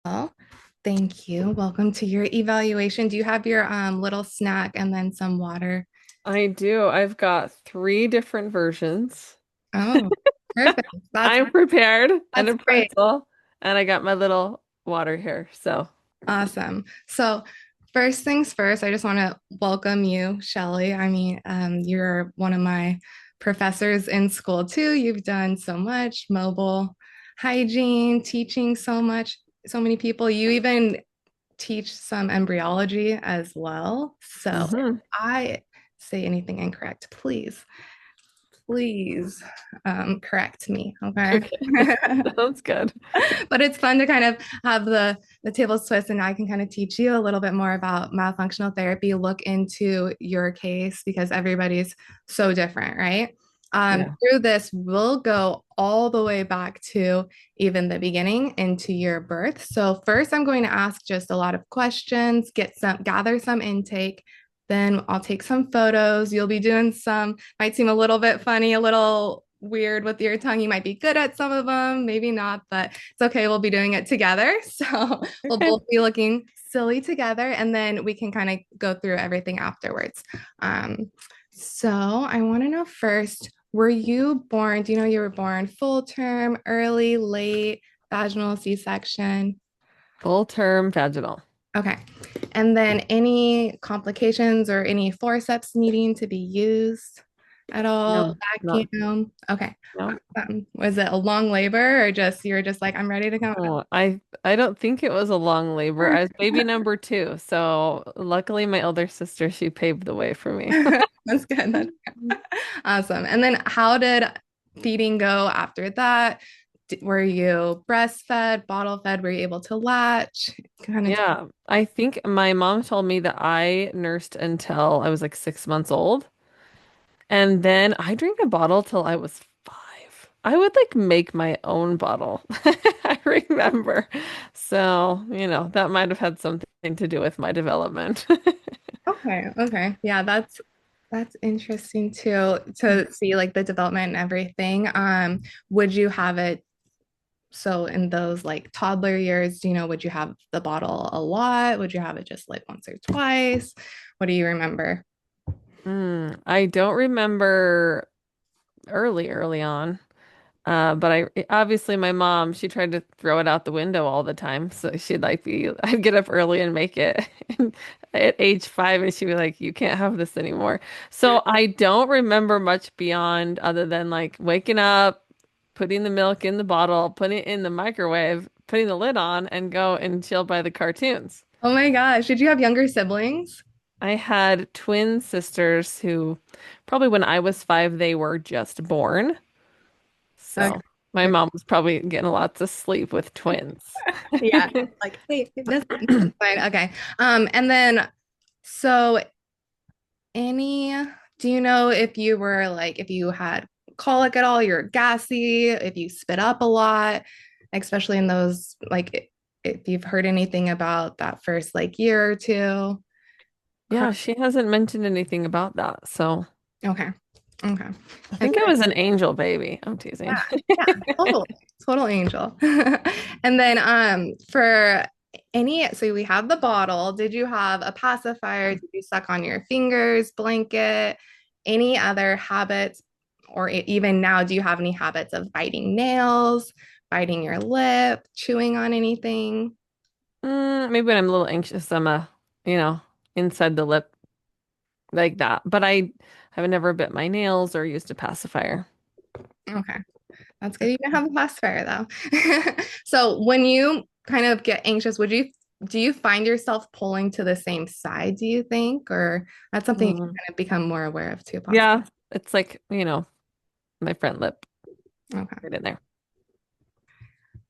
Well, thank you. Welcome to your evaluation. Do you have your little snack and then some water? I do. I've got three different versions. Oh, perfect. That's I'm prepared and that's a great. pretzel, and I got my little water here. So, Awesome. So, first things first, I just want to welcome you, Shelley. You're one of my professors in school too. You've done so much mobile hygiene, teaching so much, so many people. You even teach some embryology as well. So, if hmm I say anything incorrect, please correct me. Okay. Okay. Sounds good. But it's fun to kind of have the tables twist, and I can kind of teach you a little bit more about myofunctional therapy, look into your case because everybody's so different, right? Yeah. Through this, we'll go all the way back to even the beginning into your birth. So first, I'm going to ask just a lot of questions, gather some intake. Then I'll take some photos. You'll be doing some, might seem a little bit funny, a little weird with your tongue. You might be good at some of them, maybe not, but it's okay. We'll be doing it together. So we'll Okay. both be looking silly together, and then we can kind of go through everything afterwards. Um, so I want to know first, were you born? Do you know you were born full term, early, late, vaginal, C-section? Full term vaginal. Okay. And then any complications or any forceps needing to be used at all? No, not Vacuum? Okay. no. Was it a long labor or just you were just like, I'm ready to come Oh, I don't think it was a long labor. out? I was baby number two, so luckily my elder sister she paved the way for me. That's good. That's good. Awesome. And then how did feeding go after that? Were you breastfed, bottle fed? Were you able to latch? Kind of. Yeah, I think my mom told me that I nursed until I was like 6 months old. And then I drank a bottle till I was 5. I would like make my own bottle. I remember. So, that might have had something to do with my development. Okay. Okay. Yeah, that's interesting too to see like the development and everything. Would you have it so in those like toddler years, would you have the bottle a lot? Would you have it just like once or twice? What do you remember? I don't remember early on. But obviously my mom, she tried to throw it out the window all the time. So I'd get up early and make it. And at age 5, and she'd be like, you can't have this anymore. So I don't remember much beyond other than like waking up, putting the milk in the bottle, putting it in the microwave, putting the lid on, and go and chill by the cartoons. Oh my gosh, did you have younger siblings? I had twin sisters who probably when I was 5, they were just born. Okay. So my mom was probably getting lots of sleep with twins. Yeah. Like, hey, that's fine. Okay. And then so any, do you know if you were like, if you had colic at all, you're gassy, if you spit up a lot, especially in those, like, if you've heard anything about that first like year or two? Cry- Yeah, she hasn't mentioned anything about that. So Okay. Okay. I And think I was an angel baby. I'm teasing. yeah, yeah, total, total angel. And then for any, so we have the bottle. Did you have a pacifier? Did you suck on your fingers, blanket, any other habits? Or even now, do you have any habits of biting nails, biting your lip, chewing on anything? Maybe when I'm a little anxious, I'm you know, inside the lip like that. But I have never bit my nails or used a pacifier. Okay, that's good. You can have a pacifier though. So when you kind of get anxious, do you find yourself pulling to the same side, do you think? Or that's something you can Mm, kind of become more aware of too, possibly. yeah, it's like, my front lip Okay. right in there.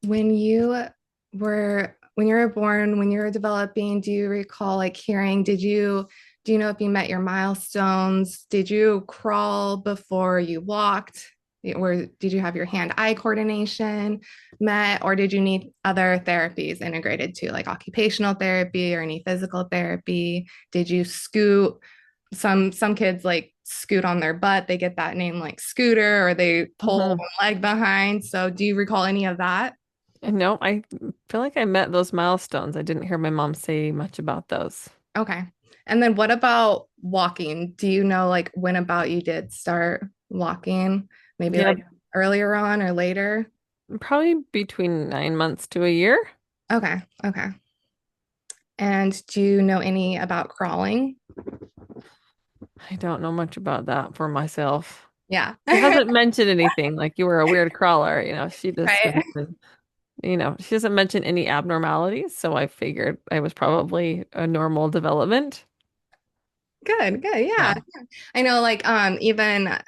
When you were born, when you were developing, do you recall like hearing, do you know if you met your milestones? Did you crawl before you walked? Or did you have your hand-eye coordination met, or did you need other therapies integrated too, like occupational therapy or any physical therapy? Did you scoot? Some kids like scoot on their butt, they get that name like scooter, or they pull hmm one leg behind. So do you recall any of that? And no, I feel like I met those milestones. I didn't hear my mom say much about those. Okay. And then what about walking? Do you know like when about you did start walking? Maybe Yeah, like earlier on or later? probably between 9 months to a year. Okay. Okay. And do you know any about crawling? I don't know much about that for myself. Yeah. She hasn't mentioned anything like you were a weird crawler, she just Right. has been, she doesn't mention any abnormalities, so I figured I was probably a normal development. Good, good. Yeah. Yeah. I know like even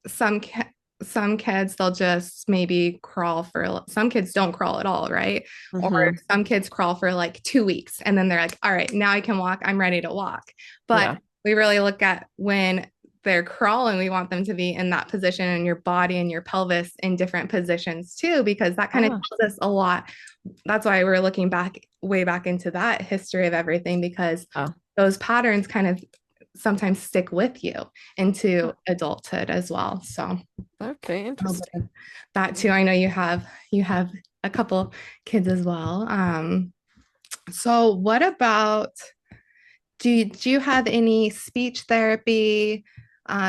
some ki some kids they'll just maybe crawl for some kids don't crawl at all, right? Or Hmm. some kids crawl for like 2 weeks and then they're like, all right, now I can walk, I'm ready to walk. But Yeah. we really look at when they're crawling, we want them to be in that position and your body and your pelvis in different positions too, because that kind of Ah, tells us a lot. That's why we're looking back way back into that history of everything because oh, those patterns kind of sometimes stick with you into adulthood as well. So a okay, little bit interesting. of that too. I know you have a couple kids as well. So what about do you have any speech therapy?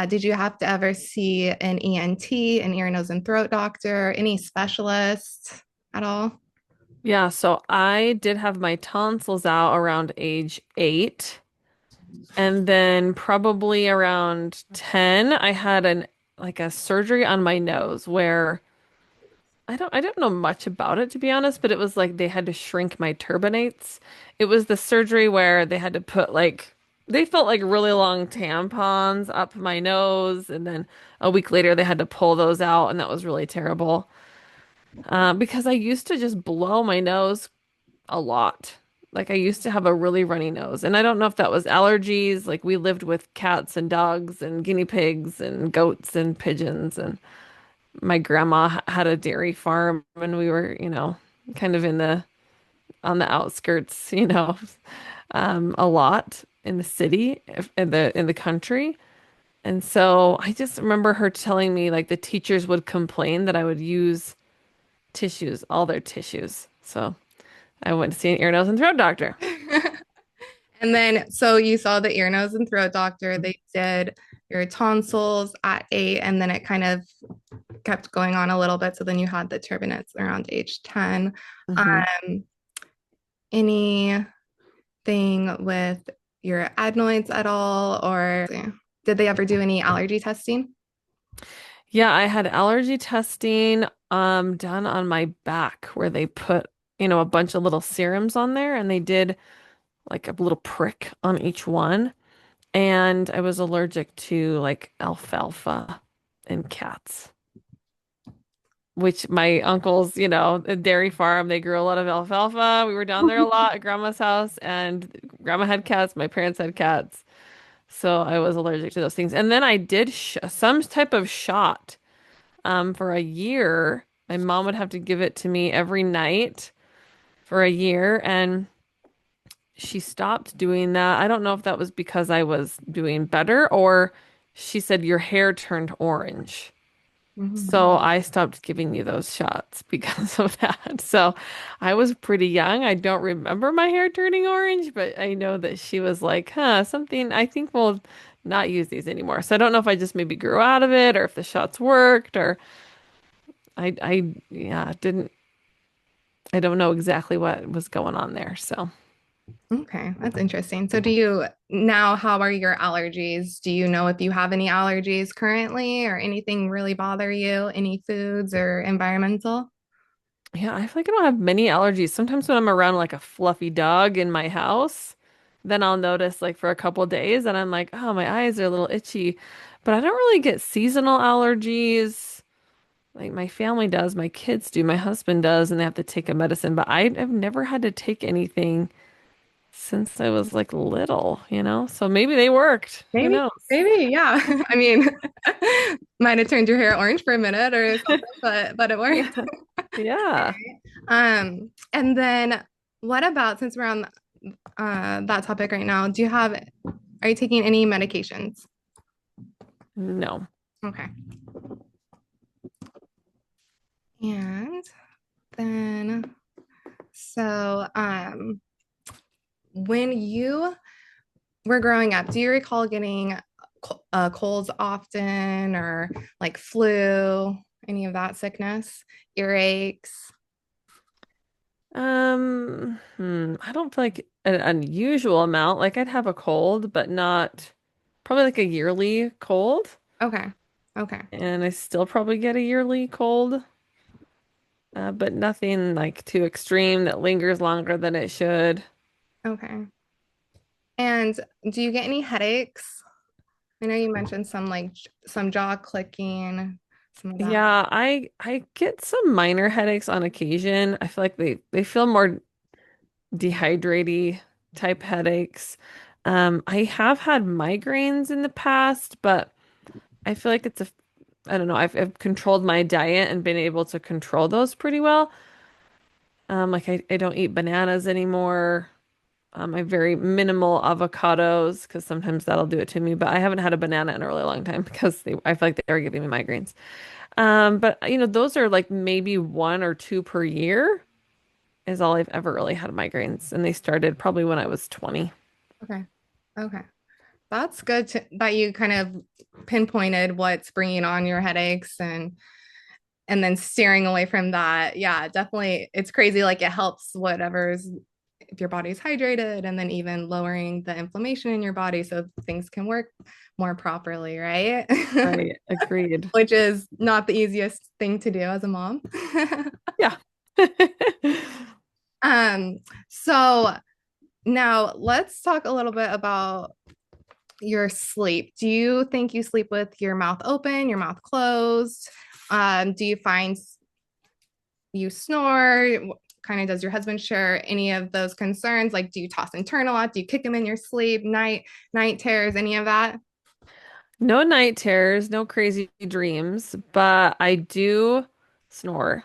Did you have to ever see an ENT, an ear, nose, and throat doctor, any specialist at all? Yeah, so I did have my tonsils out around age 8. And then probably around 10, I had an like a surgery on my nose where I don't know much about it to be honest, but it was like they had to shrink my turbinates. It was the surgery where they had to put like they felt like really long tampons up my nose, and then a week later they had to pull those out, and that was really terrible. Because I used to just blow my nose a lot. Like I used to have a really runny nose, and I don't know if that was allergies. Like we lived with cats and dogs and guinea pigs and goats and pigeons, and my grandma had a dairy farm, and we were, kind of in the on the outskirts, a lot in the city, in the country. And so I just remember her telling me like the teachers would complain that I would use tissues, all their tissues. So I went to see an ear, nose, and throat doctor. And then, so you saw the ear, nose, and throat doctor. They did your tonsils at 8, and then it kind of kept going on a little bit. So then you had the turbinates around age 10. Hmm. Um, anything with your adenoids at all, or did they ever do any allergy testing? Yeah, I had allergy testing done on my back where they put, a bunch of little serums on there, and they did like a little prick on each one. And I was allergic to like alfalfa and cats, which my uncles, a dairy farm, they grew a lot of alfalfa. We were down there a lot at grandma's house, and grandma had cats, my parents had cats. So I was allergic to those things. And then I did sh some type of shot for a year. My mom would have to give it to me every night for a year, and she stopped doing that. I don't know if that was because I was doing better, or she said your hair turned orange. Mhm. So I stopped giving you those shots because of that. So I was pretty young. I don't remember my hair turning orange, but I know that she was like, something, I think we'll not use these anymore. So I don't know if I just maybe grew out of it or if the shots worked, or yeah, I don't know exactly what was going on there. So. Okay, that's interesting. So do you now, how are your allergies? Do you know if you have any allergies currently or anything really bother you? Any foods or environmental? Yeah, I feel like I don't have many allergies. Sometimes when I'm around like a fluffy dog in my house, then I'll notice like for a couple days and I'm like, oh, my eyes are a little itchy. But I don't really get seasonal allergies. Like my family does, my kids do, my husband does, and they have to take a medicine. But I've never had to take anything since I was like little. So maybe they worked. Who Maybe, knows? maybe, yeah. I mean, might have turned your hair orange for a minute or something, but it worked. Yeah. Yeah. And then what about since we're on that topic right now, are you taking any medications? No. Okay. And then, so when you were growing up, do you recall getting colds often or like flu, any of that sickness, earaches? I don't feel like an unusual amount. Like I'd have a cold, but not probably like a yearly cold. Okay. Okay. And I still probably get a yearly cold, but nothing like too extreme that lingers longer than it should. Okay. And do you get any headaches? I know you mentioned some like some jaw clicking, some of that. Yeah, I get some minor headaches on occasion. I feel like they feel more dehydraty type headaches. I have had migraines in the past, but I feel like I don't know, I've controlled my diet and been able to control those pretty well. Like I don't eat bananas anymore. I very minimal avocados because sometimes that'll do it to me, but I haven't had a banana in a really long time because I feel like they are giving me migraines. But those are like maybe one or two per year is all I've ever really had migraines, and they started probably when I was 20. Okay. Okay. That's good that you kind of pinpointed what's bringing on your headaches and then steering away from that. Yeah, definitely. It's crazy. Like it helps whatever's if your body's hydrated and then even lowering the inflammation in your body so things can work more properly, right? I agreed. Which is not the easiest thing to do as a mom. Yeah. um, so now let's talk a little bit about your sleep. Do you think you sleep with your mouth open, your mouth closed? Do you find you snore? Kind of does your husband share any of those concerns? Like, do you toss and turn a lot? Do you kick him in your sleep? Night terrors? Any of that? No night terrors, no crazy dreams, but I do snore.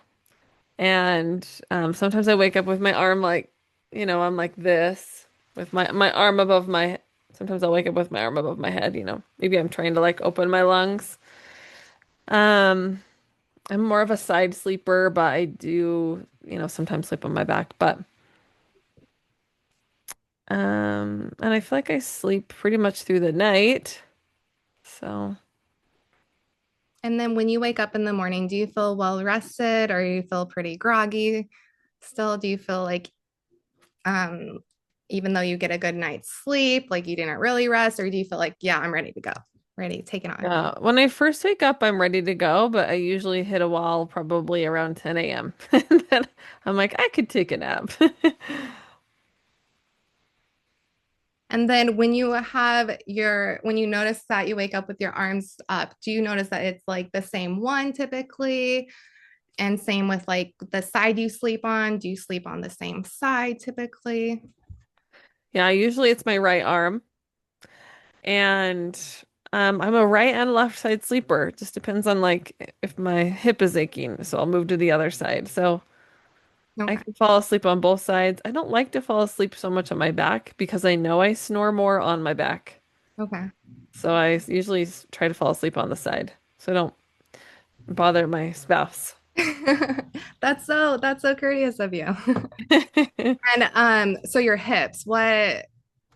And sometimes I wake up with my arm like, I'm like this with my arm above my, sometimes I'll wake up with my arm above my head. Maybe I'm trying to like open my lungs. Um, I'm more of a side sleeper, but I do, sometimes sleep on my back. But and I feel like I sleep pretty much through the night. So And then when you wake up in the morning, do you feel well rested or you feel pretty groggy still? Do you feel like um even though you get a good night's sleep, like you didn't really rest, or do you feel like, yeah, I'm ready to go, ready, take it on? yeah, when I first wake up, I'm ready to go, but I usually hit a wall probably around 10 a.m. And then I'm like, I could take a nap. And then when you notice that you wake up with your arms up, do you notice that it's like the same one typically? And same with like the side you sleep on. Do you sleep on the same side typically? Yeah, usually it's my right arm. And I'm a right and left side sleeper. It just depends on like if my hip is aching, so I'll move to the other side. So I Okay. can fall asleep on both sides. I don't like to fall asleep so much on my back because I know I snore more on my back. Okay. So I usually try to fall asleep on the side so I don't bother my spouse. That's so courteous of you. And so your hips, what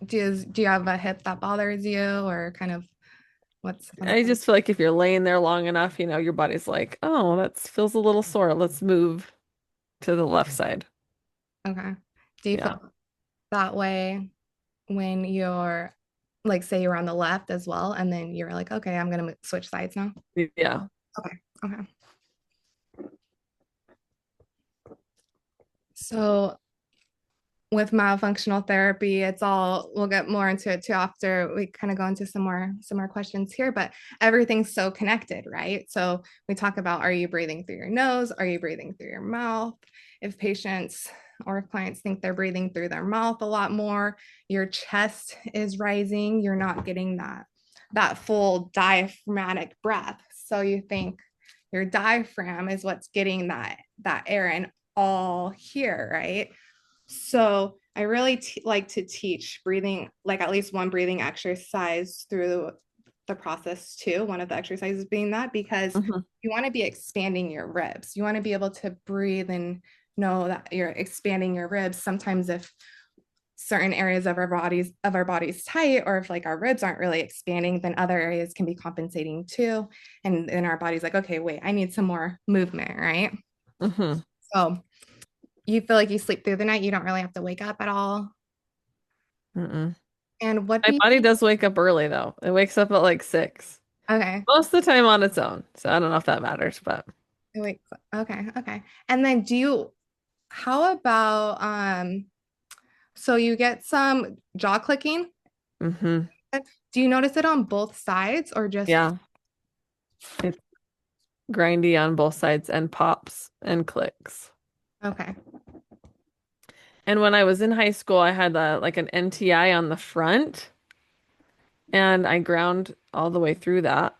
do you have a hip that bothers you or kind of what's I just feel like if you're laying there long enough, your body's like, oh, that feels a little sore. Let's move to the left side. okay. Do you Yeah. feel that way when you're like say you're on the left as well and then you're like, okay, I'm gonna switch sides now? Yeah. Okay. Okay. So with myofunctional therapy, it's all we'll get more into it too after we kind of go into some more questions here, but everything's so connected, right? So we talk about, are you breathing through your nose? Are you breathing through your mouth? If patients or if clients think they're breathing through their mouth a lot more, your chest is rising, you're not getting that full diaphragmatic breath. So you think your diaphragm is what's getting that air in all here, right? So I really like to teach breathing, like at least one breathing exercise through the process too. One of the exercises being that because Mhm. you want to be expanding your ribs. You want to be able to breathe in know that you're expanding your ribs. Sometimes if certain areas of our bodies tight, or if like our ribs aren't really expanding, then other areas can be compensating too. And then our body's like, okay, wait, I need some more movement, right? Hmm. So you feel like you sleep through the night, you don't really have to wake up at all. Mm-mm. And what My do you body think? does wake up early though. It wakes up at like 6. Okay. Most of the time on its own. So I don't know if that matters, but Wait, okay, okay. And then how about so you get some jaw clicking? hmm Do you notice it on both sides or just yeah, it's grindy on both sides and pops and clicks. okay? And when I was in high school, I had like an NTI on the front and I ground all the way through that.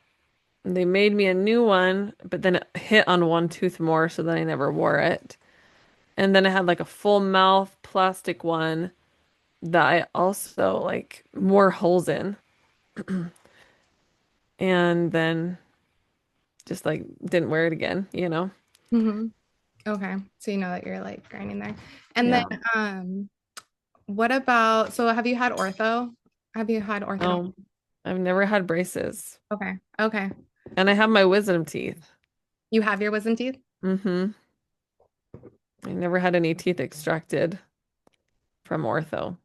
And they made me a new one, but then it hit on one tooth more, so then I never wore it. And then I had like a full mouth plastic one that I also like wore holes in and then just like didn't wear it again, you know? Hmm. Okay. So you know that you're like grinding there. And then Yeah. what about so have you had ortho? Have you had orthodontic? Oh, I've never had braces. Okay. Okay. And I have my wisdom teeth. You have your wisdom teeth? Mm-hmm. I never had any teeth extracted from ortho.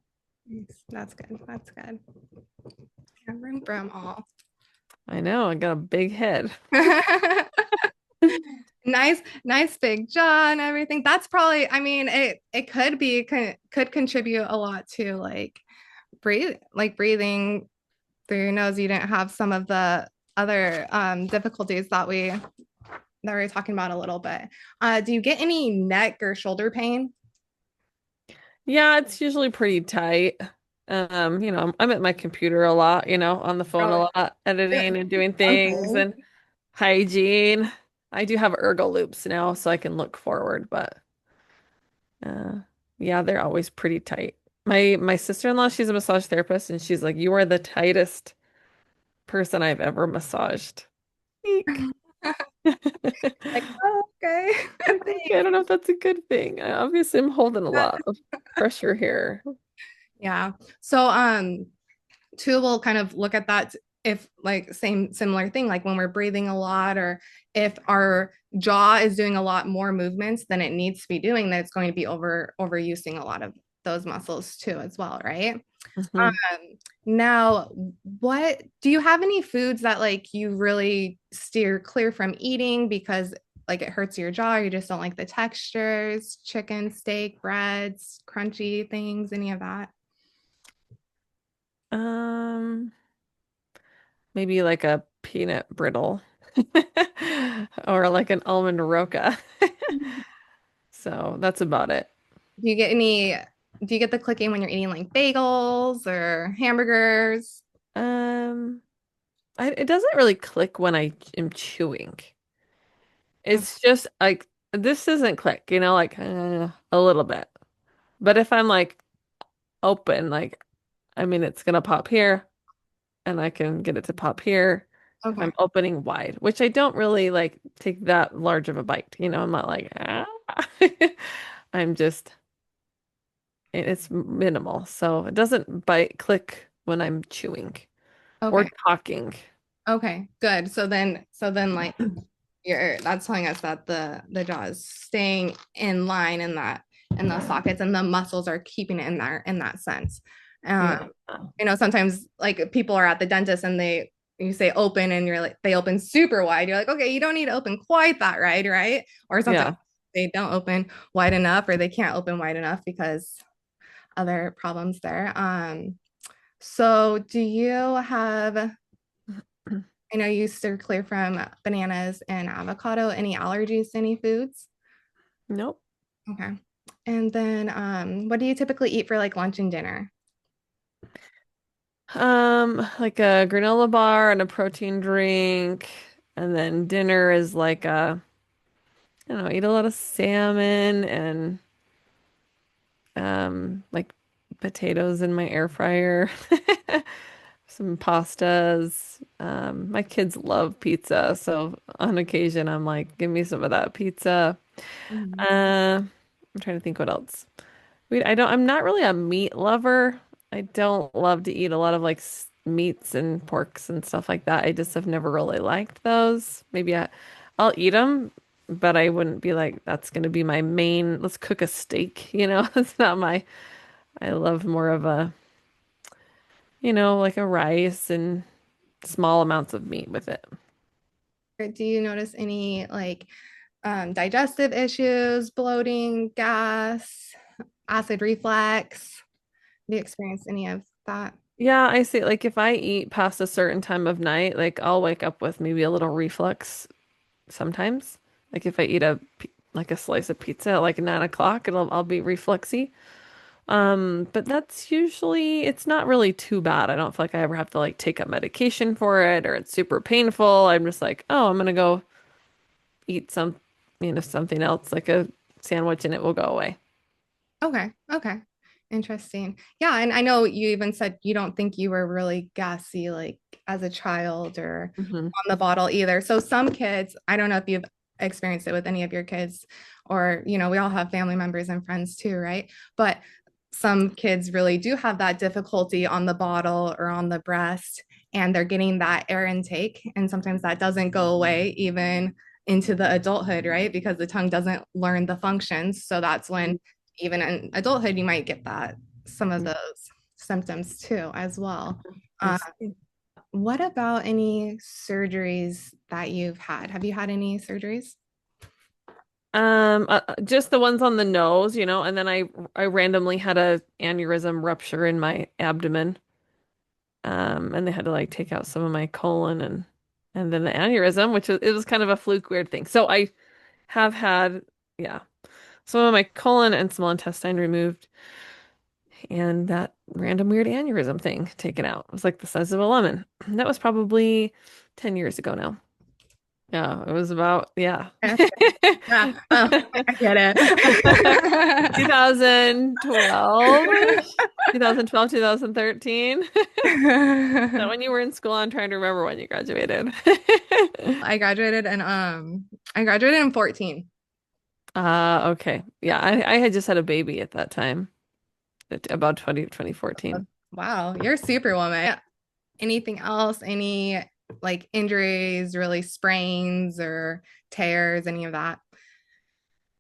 Nice. That's good. That's good. Have room for them all. I know, I got a big head. Nice, nice big jaw and everything. That's probably, I mean, it could be could contribute a lot to like breathing through your nose. You didn't have some of the other difficulties that we were talking about a little bit. Do you get any neck or shoulder pain? Yeah, it's usually pretty tight. I'm at my computer a lot, on the phone a Oh, lot, editing and doing things okay. and hygiene. I do have ergo loops now, so I can look forward, but uh yeah, they're always pretty tight. My sister-in-law, she's a massage therapist, and she's like, "You are the tightest person I've ever massaged." Eek. Like, oh, okay. Okay, I don't know if that's a good thing. I obviously am holding a lot Thanks. of pressure here. Yeah. So two will kind of look at that if like same similar thing, like when we're breathing a lot or if our jaw is doing a lot more movements than it needs to be doing, then it's going to be overusing a lot of those muscles too as well, right? Um, Mhm. now, what do you have any foods that like you really steer clear from eating because like it hurts your jaw, or you just don't like the textures, chicken, steak, breads, crunchy things, any of that? Um, Maybe like a peanut brittle or like an almond roca. So that's about it. Do you get any, do you get the clicking when you're eating like bagels or hamburgers? Um, it doesn't really click when I am chewing. Okay. It's just like this doesn't click, like a little bit. But if I'm like open, like I mean, it's gonna pop here, and I can get it to pop here if Okay. I'm opening wide, which I don't really like take that large of a bite. I'm not like, ah. I'm just, it's minimal. So it doesn't bite, click when I'm chewing or Okay. talking. Okay. Good. So then like you're that's telling us that the jaw is staying in line in those sockets and the muscles are keeping it in there in that sense. Yeah. Sometimes like people are at the dentist and you say open and you're like they open super wide. You're like, okay, you don't need to open quite that right, right? Or sometimes Yeah. they don't open wide enough or they can't open wide enough because other problems there. So do you have I know you steer clear from bananas and avocado. Any allergies to any foods? Nope. Okay. And then what do you typically eat for like lunch and dinner? Like a granola bar and a protein drink, and then dinner is like I don't know, eat a lot of salmon and like potatoes in my air fryer. Some pastas. My kids love pizza, so on occasion I'm like, give me some of that pizza. Mhm. Uh, I'm trying to think what else. I'm not really a meat lover. I don't love to eat a lot of like meats and porks and stuff like that. I just have never really liked those. I'll eat them, but I wouldn't be like, that's going to be my main, let's cook a steak, you know? It's not I love more of like a rice and small amounts of meat with it. Or do you notice any like digestive issues, bloating, gas, acid reflux? Do you experience any of that? Yeah, I see. Like if I eat past a certain time of night, like I'll wake up with maybe a little reflux sometimes. Like if I eat like a slice of pizza at like 9 o'clock, I'll be refluxy. But that's usually it's not really too bad. I don't feel like I ever have to like take up medication for it or it's super painful. I'm just like, oh, I'm gonna go eat something else like a sandwich and it will go away. Okay, okay. Interesting. Yeah, and I know you even said you don't think you were really gassy like as a child or Hmm. on the bottle either. So some kids, I don't know if you've experienced it with any of your kids or, we all have family members and friends too, right? But some kids really do have that difficulty on the bottle or on the breast, and they're getting that air intake. And sometimes that doesn't go away even into the adulthood, right? Because the tongue doesn't learn the functions. So that's when even in adulthood, you might get some of those symptoms too, as well. I Uh, see. what about any surgeries that you've had? Have you had any surgeries? Just the ones on the nose, and then I randomly had a aneurysm rupture in my abdomen. And they had to like take out some of my colon and then the aneurysm, it was kind of a fluke weird thing. So I have had, yeah, some of my colon and small intestine removed and that random weird aneurysm thing taken out. It was like the size of a lemon. That was probably 10 years ago now. Yeah, it was about, yeah. Yeah, well, I get it. 2012-ish, 2012, 2013. Is that when you were in school? I'm trying to remember when you graduated. I graduated and I graduated in 14. Okay. Yeah, I had just had a baby at that time, about 2014. Wow, you're a superwoman. Anything else? Any like injuries, really sprains or tears, any of that?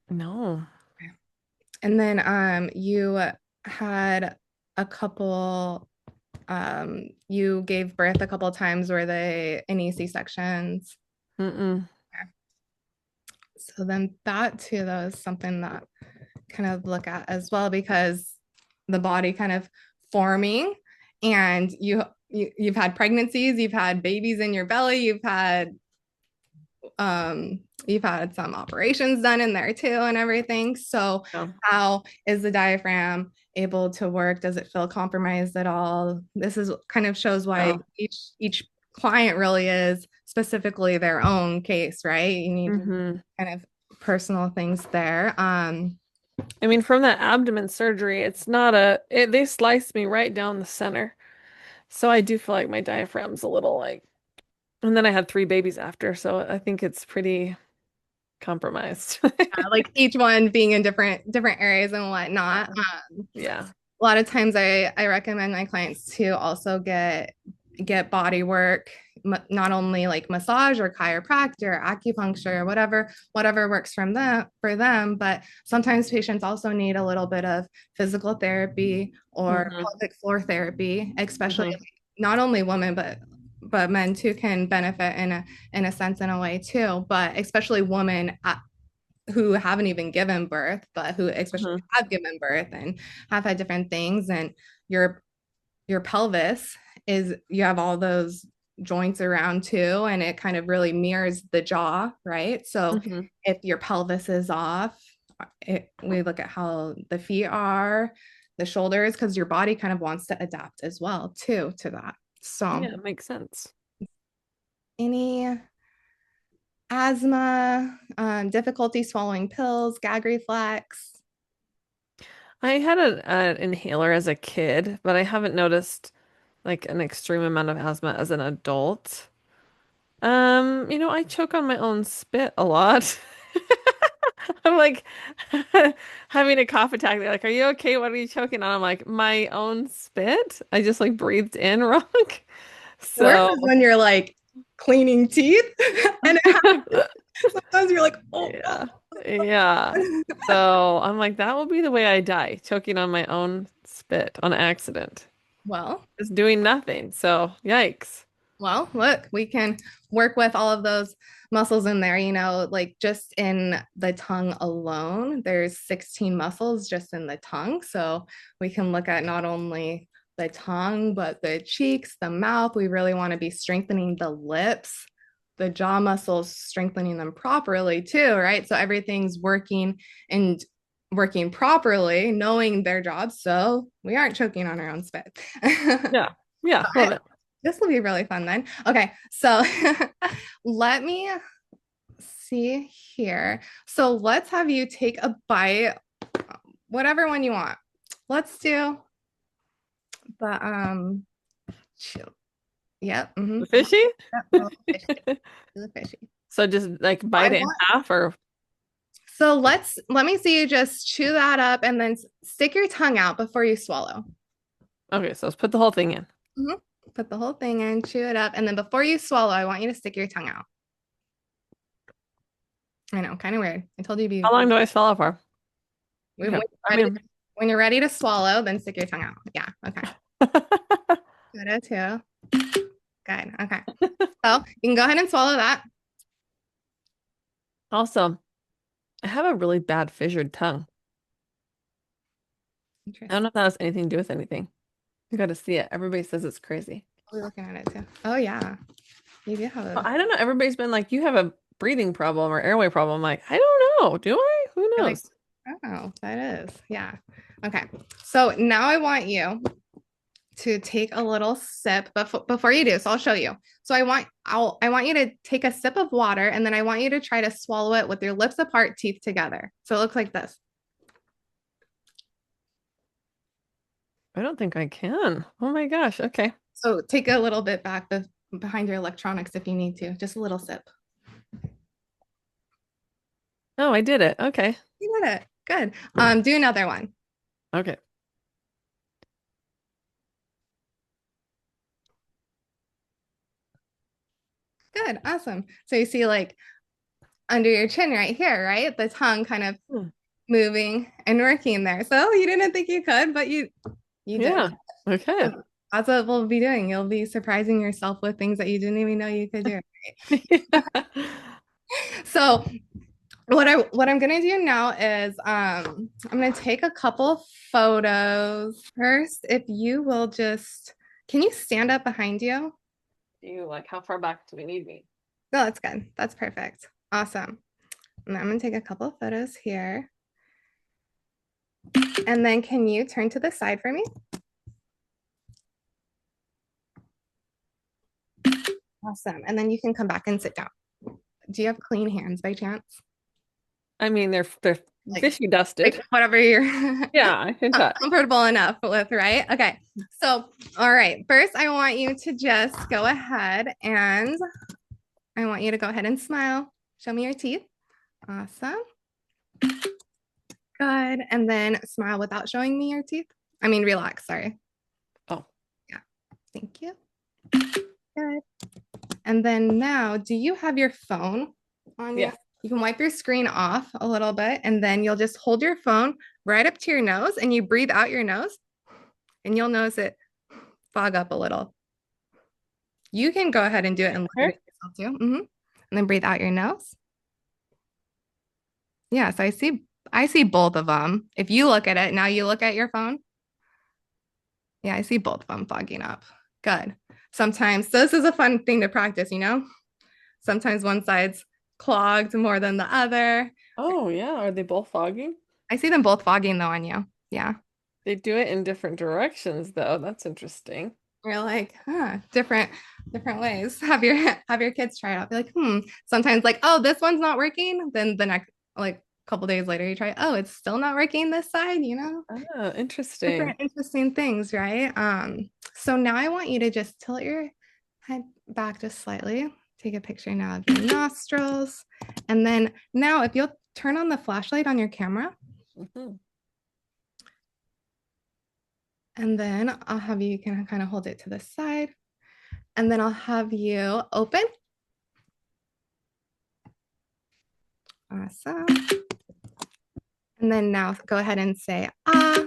No. And then you had a couple you gave birth a couple of times. Were they any C-sections? Mm-mm. Okay. So then that too, that was something that kind of look at as well, because the body kind of forming, and you've had pregnancies, you've had babies in your belly, you've had some operations done in there too and everything. So Yeah. how is the diaphragm able to work? Does it feel compromised at all? This is kind of shows why Yeah. each client really is specifically their own case, right? You need Hmm. kind of personal things there. I mean, from that abdomen surgery, they sliced me right down the center. So I do feel like my diaphragm's a little like, and then I had three babies after, so I think it's pretty compromised. Like each one being in different areas and whatnot. Yeah. A lot of times I recommend my clients to also get body work, not only like massage or chiropractor, acupuncture, whatever works from them for them, but sometimes patients also need a little bit of physical therapy or Hmm. pelvic floor therapy, especially Hmm. not only women but men too can benefit in a sense, in a way too, but especially women who haven't even given birth, but who especially Hmm. have given birth and have had different things. And your your pelvis is, you have all those joints around too, and it kind of really mirrors the jaw, right? So Hmm. if your pelvis is off, we look at how the feet are, the shoulders, because your body kind of wants to adapt as well too to that. So Yeah, it makes sense. any asthma, difficulty swallowing pills, gag reflex? I had an inhaler as a kid, but I haven't noticed like an extreme amount of asthma as an adult. I choke on my own spit a lot. I'm like having a cough attack. They're like, "Are you okay? What are you choking on?" I'm like, "My own spit. I just like breathed in wrong." Worse So, is when you're like cleaning teeth and sometimes you're like, oh, yeah. Yeah. So, I'm like, that will be the way I die, choking on my own spit on accident. well, Just doing nothing. So, yikes. well, look, we can work with all of those muscles in there, like just in the tongue alone, there's 16 muscles just in the tongue. So we can look at not only the tongue, but the cheeks, the mouth. We really want to be strengthening the lips, the jaw muscles, strengthening them properly too, right? So everything's working and working properly, knowing their jobs. So we aren't choking on our own spit. Yeah. Yeah. Love it. This will be really fun then. Okay, so let me see here. So let's have you take a bite, whatever one you want. Let's do the yep, The fishy? yep, the fishy, the fishy. So just like I bite it in want half or so let me see you just chew that up and then stick your tongue out before you swallow. okay, so let's put the whole thing in. Mhm. Put the whole thing in, chew it up, and then before you swallow, I want you to stick your tongue out. I know, kind of weird. I told you to How be long do I swallow for? when Okay. you're I ready, mean, when you're ready to swallow, then stick your tongue out. Yeah. Okay. Good too. Good. Okay. So you can go ahead and swallow that. also, I have a really bad fissured tongue. I don't know Interesting. if that has anything to do with anything. You got to see it. Everybody says it's crazy. We're looking at it too. Oh yeah. You do have Well, a I don't know. Everybody's been like, you have a breathing problem or airway problem. I'm like, I don't know. Do I? Who really knows? oh, that is. Yeah. Okay. So now I want you to take a little sip, but before you do, so I'll show you. So I want you to take a sip of water and then I want you to try to swallow it with your lips apart, teeth together. So it looks like this. I don't think I can. Oh my gosh. Okay. So take a little bit back behind your electronics if you need to. Just a little sip. Oh, I did it. Okay. You did it. Good. Do another one. Okay. Good. Awesome. So you see like under your chin right here, right? The tongue kind of Hmm. moving and working there. So you didn't think you could, but you did. Yeah. Okay. That's what we'll be doing. You'll be surprising yourself with things that you didn't even know you could do. So what I'm gonna do now is I'm gonna take a couple photos. First, if you will just can you stand up behind you? You like how far back do we need me? No, that's good. That's perfect. Awesome. And I'm gonna take a couple of photos here. And then can you turn to the side for me? Awesome. And then you can come back and sit down. Do you have clean hands by chance? I mean, they're Like, fishy dusted. like whatever you're Yeah, I can touch. comfortable enough with, right? Okay. So, all right. First, I want you to just go ahead and I want you to go ahead and smile. Show me your teeth. Awesome. Good. And then smile without showing me your teeth. I mean, relax. Sorry. Oh, Yeah. Thank you. Good. And then now, do you have your phone on you? yeah. You can wipe your screen off a little bit, and then you'll just hold your phone right up to your nose and you breathe out your nose, and you'll notice it fog up a little. You can go ahead and do it and look at Here? it yourself too. And then breathe out your nose. Yes, I see both of them. If you look at it, now you look at your phone. Yeah, I see both of them fogging up. Good. Sometimes, so this is a fun thing to practice. Sometimes one side's clogged more than the other. Oh, yeah. Are they both fogging? I see them both fogging though on you. Yeah. They do it in different directions, though. That's interesting. You're like, different ways. Have your kids try it out. Be like, Sometimes like, oh, this one's not working. Then the next like couple days later, you try, oh, it's still not working this side. Oh, interesting. Different interesting things, right? So now I want you to just tilt your head back just slightly. Take a picture now of your nostrils. And then now if you'll turn on the flashlight on your camera. Mhm. And then I'll have you kind of hold it to the side. And then I'll have you open. Awesome. And then now go ahead and say, ah,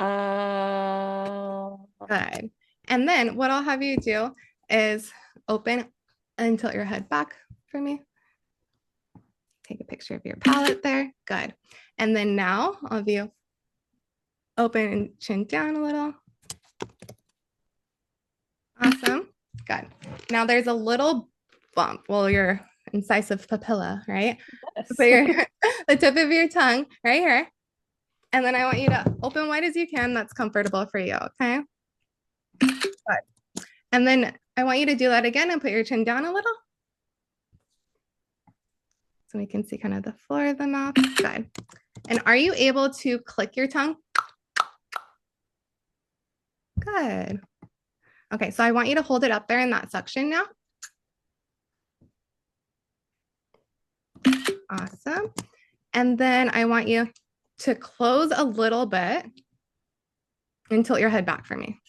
Uh, good. And then what I'll have you do is open and tilt your head back for me. Take a picture of your palate there. Good. And then now I'll have you open and chin down a little. Awesome. Good. Now there's a little bump. Well, your incisive papilla, right? yes. Put your the tip of your tongue right here. And then I want you to open wide as you can. That's comfortable for you. Okay. Good. And then I want you to do that again and put your chin down a little. So we can see kind of the floor of the mouth. Good. And are you able to click your tongue? Good. Okay, so I want you to hold it up there in that suction now. Awesome. And then I want you to close a little bit and tilt your head back for me.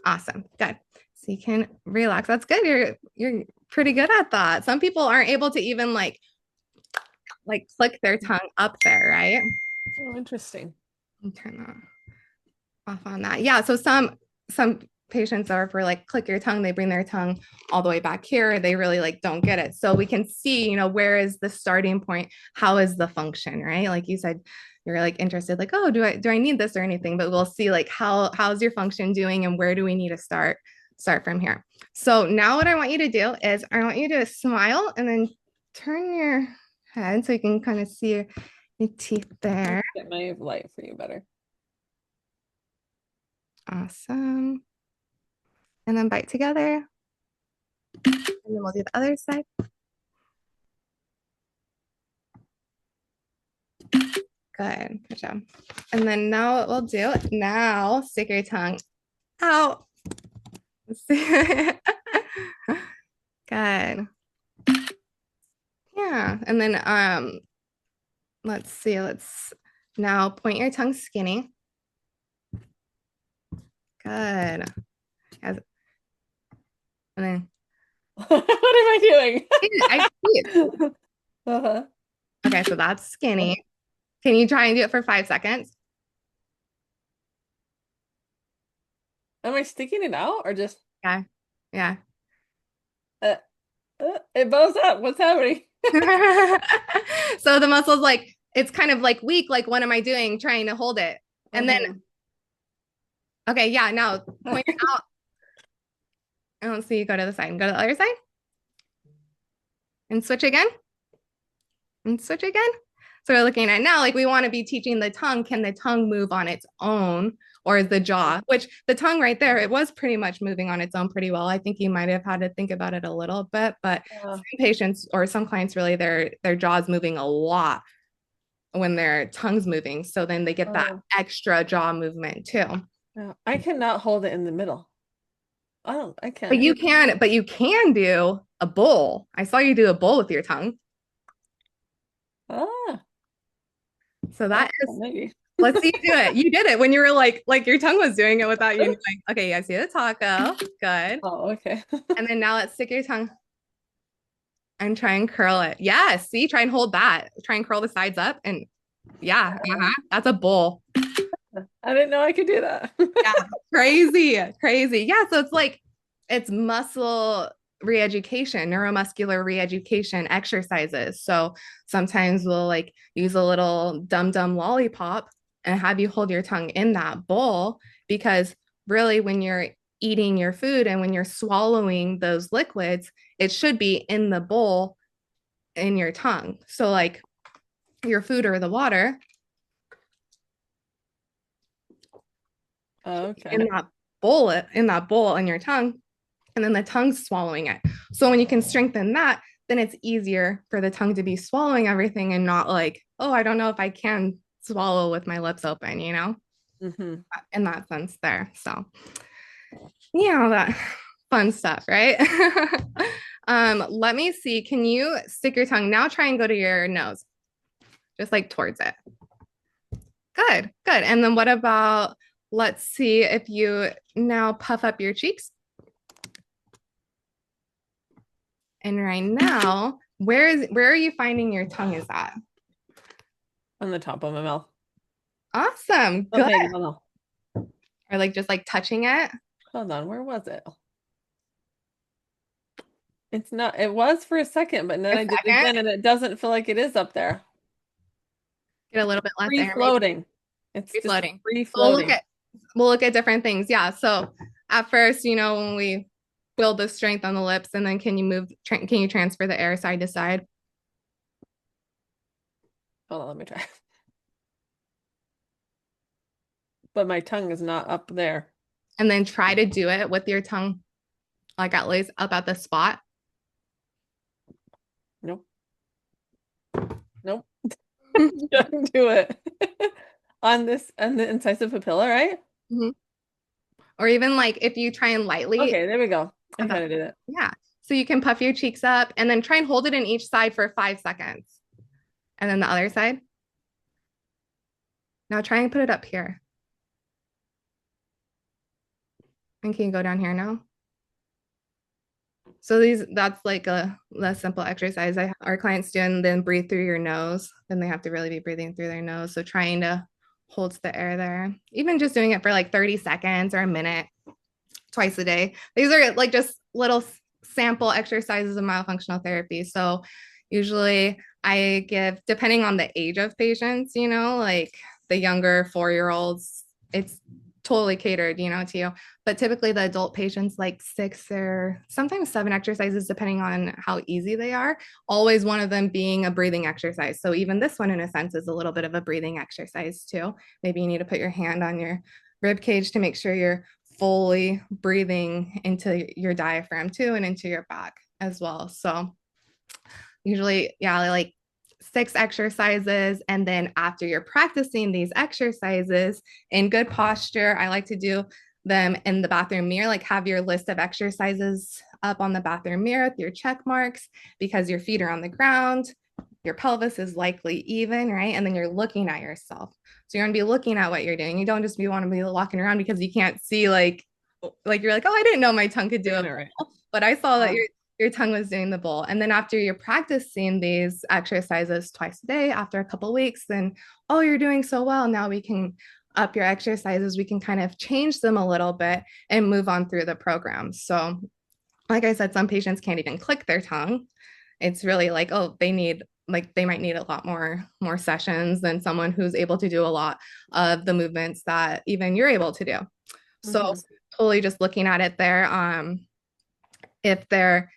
Awesome. Good. So you can relax. That's good. You're pretty good at that. Some people aren't able to even like click their tongue up there, right? Oh, interesting. I'll turn that off on that. Yeah. So some patients are for like click your tongue, they bring their tongue all the way back here. They really like don't get it. So we can see, where is the starting point? How is the function, right? Like you said, you're like interested, like, oh, do I need this or anything? But we'll see like how's your function doing and where do we need to start from here. So now what I want you to do is I want you to smile and then turn your head so you can kind of see your teeth there. Get my light for you better. Awesome. And then bite together. And then we'll do the other side. Good. Good job. And then now what we'll do, now stick your tongue out. Good. Yeah. And then let's see. Let's now point your tongue skinny. Good. And then What am I doing? I see it. Uh-huh. Okay, so that's skinny. Can you try and do it for 5 seconds? Am I sticking it out or just Yeah. Yeah. uh, it bows up? What's happening? So the muscle's like, it's kind of like weak. Like, what am I doing trying to hold it? And then, Mhm. okay, yeah, now point it out. I don't see you go to the side and go to the other side and switch again and switch again. So we're looking at now, like we want to be teaching the tongue. Can the tongue move on its own or is the jaw, which the tongue right there, it was pretty much moving on its own pretty well. I think you might have had to think about it a little bit, but Yeah. some patients or some clients really their jaw's moving a lot when their tongue's moving. So then they get that Oh, extra jaw movement too. yeah. I cannot hold it in the middle. I But can't do you can, but you can do a bowl. I saw you do a bowl with your tongue. ah, So oh, that is, maybe. let's see you do it. You did it when you were like your tongue was doing it without you knowing. Okay, I see the taco. Good. Oh, okay. And then now let's stick your tongue and try and curl it. Yeah, see, try and hold that. Try and curl the sides up. And yeah, that's a bowl. I didn't know I could do that. Yeah, crazy, crazy. Yeah, so it's like it's muscle re-education, neuromuscular re-education exercises. So sometimes we'll like use a little dum-dum lollipop and have you hold your tongue in that bowl because really when you're eating your food and when you're swallowing those liquids, it should be in the bowl in your tongue. So like your food or the water Okay. in that bowl in your tongue and then the tongue's swallowing it. So when you can strengthen that, then it's easier for the tongue to be swallowing everything and not like, oh, I don't know if I can swallow with my lips open, Hmm. in that sense there. So yeah, Fun stuff, right? Let me see. Can you stick your tongue? Now try and go to your nose, just like towards it. Good, good. And then what about, let's see if you now puff up your cheeks. And right now, where are you finding your tongue is at? On the top of my mouth. Awesome. Good. Okay, no. Or like just like touching it Hold on, where was it? It's not, it was for a second, but then a I did it second. again and it doesn't feel like it is up there. Get a little bit less Free air, maybe floating. It's free just floating. free We'll look floating. at we'll look at different things. Yeah. So at first, when we build the strength on the lips, and then can you transfer the air side to side? Hold on, let me try. But my tongue is not up there. And then try to do it with your tongue, like at least up at the spot. Nope. Nope. Don't do it. On the incisive papilla, right? Mhm. Or even like if you try and lightly, Okay, there we go. I that's, kind of did it. yeah. So you can puff your cheeks up and then try and hold it in each side for 5 seconds. And then the other side. Now try and put it up here. And can you go down here now? So that's like a less simple exercise our clients do, and then breathe through your nose. Then they have to really be breathing through their nose. So trying to hold the air there, even just doing it for like 30 seconds or a minute twice a day. These are like just little sample exercises of myofunctional therapy. So usually I give, depending on the age of patients, like the younger 4-year-olds, it's totally catered, to you. But typically the adult patients like 6 or sometimes 7 exercises, depending on how easy they are. Always one of them being a breathing exercise. So even this one, in a sense, is a little bit of a breathing exercise too. Maybe you need to put your hand on your rib cage to make sure you're fully breathing into your diaphragm too and into your back as well. So usually, yeah, like 6 exercises. And then after you're practicing these exercises in good posture, I like to do them in the bathroom mirror, like have your list of exercises up on the bathroom mirror with your check marks because your feet are on the ground, your pelvis is likely even, right? And then you're looking at yourself. So you're gonna be looking at what you're doing. You don't just want to be walking around because you can't see like you're like, oh, I didn't know my tongue could do Doing it, it right. but I saw that Um, your tongue was doing the bowl. And then after you're practicing these exercises twice a day, after a couple weeks, then oh, you're doing so well. Now we can up your exercises. We can kind of change them a little bit and move on through the program. So, like I said, some patients can't even click their tongue. It's really like, oh, they might need a lot more sessions than someone who's able to do a lot of the movements that even you're able to do. So mhm, totally just looking at it there. If there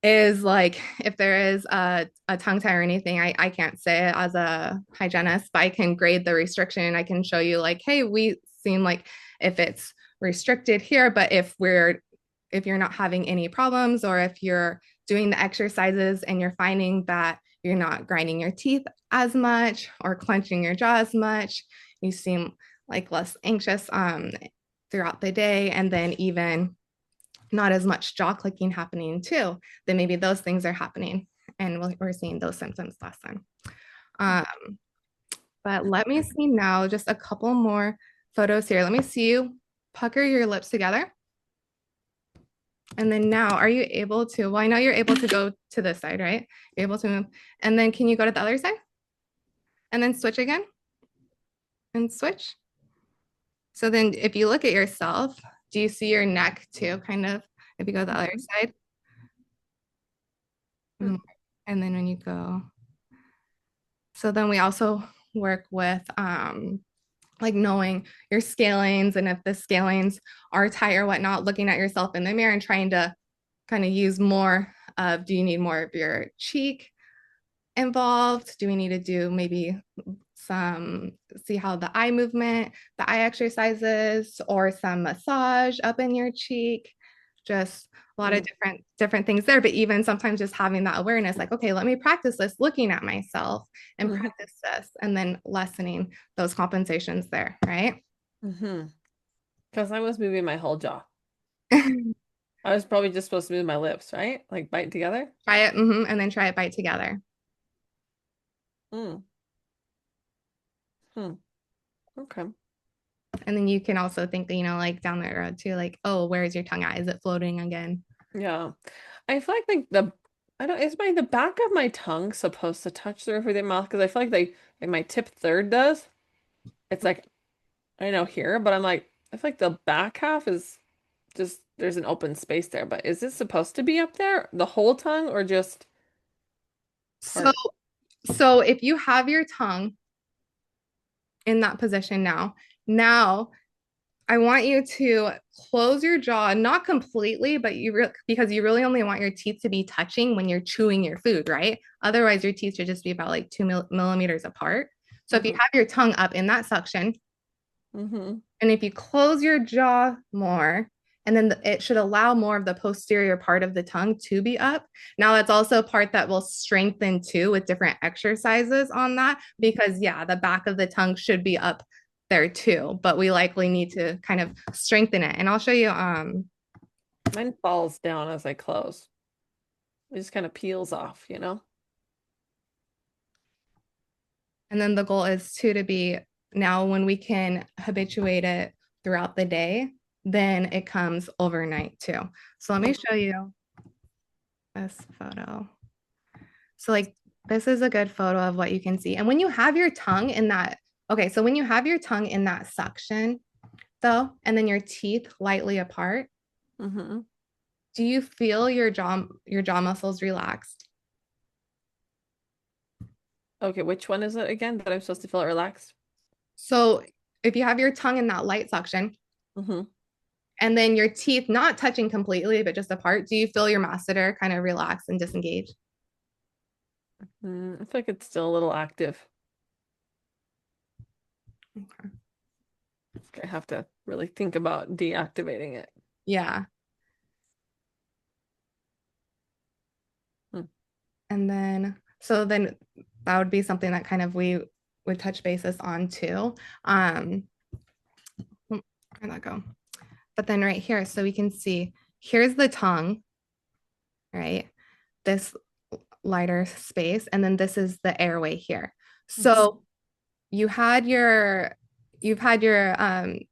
if there is a tongue tie or anything, I can't say it as a hygienist, but I can grade the restriction. I can show you like, hey, we seem like if it's restricted here, but if you're not having any problems, or if you're doing the exercises and you're finding that you're not grinding your teeth as much or clenching your jaw as much, you seem like less anxious throughout the day, and then even not as much jaw clicking happening too, then maybe those things are happening and we're seeing those symptoms lessen. Um, but let me see now, just a couple more photos here. Let me see you pucker your lips together. And then now, are you able to, well, I know you're able to go to this side, right? You're able to move. And then can you go to the other side? And then switch again and switch. So then if you look at yourself, do you see your neck too, kind of, if you go to the other mhm. side? Hmm. And then when you go, so then we also work with like knowing your scalings, and if the scalings are tight or whatnot, looking at yourself in the mirror and trying to kind of use more of, do you need more of your cheek involved? Do we need to do maybe some, see how the eye movement, the eye exercises, or some massage up in your cheek? Just a lot of Mm, different things there. But even sometimes just having that awareness, like, okay, let me practice this, looking at myself and mhm, practice this, and then lessening those compensations there, right? mhm. Because I was moving my whole jaw. I was probably just supposed to move my lips, right? Like bite together. Try it, and then try it bite together. Mm. Hmm. Okay. And then you can also think that, like down the road too, like, oh, where's your tongue at? Is it floating again? Yeah. I feel like the I don't is the back of my tongue supposed to touch the roof of the mouth? Because I feel like like my tip third does. It's like I know here, but I'm like I feel like the back half is just there's an open space there. But is it supposed to be up there the whole tongue or just So, part? so if you have your tongue in that position now I want you to close your jaw, not completely, but because you really only want your teeth to be touching when you're chewing your food, right? Otherwise, your teeth should just be about like 2 millimeters apart. So if you Mm-hmm. have your tongue up in that suction, Mm-hmm. and if you close your jaw more, and then it should allow more of the posterior part of the tongue to be up. Now, that's also a part that will strengthen too with different exercises on that, because yeah, the back of the tongue should be up there too, but we likely need to kind of strengthen it. And I'll show you. Mine falls down as I close. It just kind of peels off, you know? And then the goal is too to be now when we can habituate it throughout the day, then it comes overnight too. So let me show you this photo. So like this is a good photo of what you can see. And when you have your tongue in that, okay, so when you have your tongue in that suction though, and then your teeth lightly apart, Mm-hmm. do you feel your jaw muscles relaxed? Okay, which one is it again that I'm supposed to feel relaxed? So if you have your tongue in that light suction Mm-hmm. and then your teeth not touching completely, but just apart, do you feel your masseter kind of relax and disengage? I feel like it's still a little active. Okay. I have to really think about deactivating it. Yeah. Hmm. And then, so then that would be something that kind of we would touch basis on too. Where'd that go? But then right here, so we can see here's the tongue, right? This lighter space, and then this is the airway here. Mhm. So you had your you've had your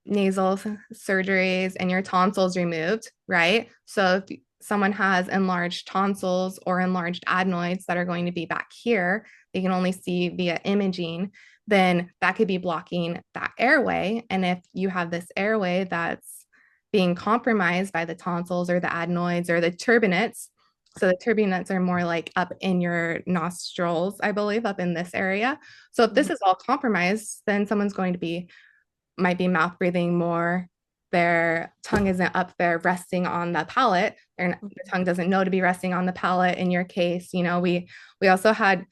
nasal surgeries and your tonsils removed, right? So if someone has enlarged tonsils or enlarged adenoids that are going to be back here, they can only see via imaging, then that could be blocking that airway. And if you have this airway that's being compromised by the tonsils or the adenoids or the turbinates, so the turbinates are more like up in your nostrils, I believe, up in this area. So if this Mhm. is all compromised, then someone's going to be might be mouth breathing more. Their tongue isn't up there resting on the palate. The tongue doesn't know to be resting on the palate. In your case, we also had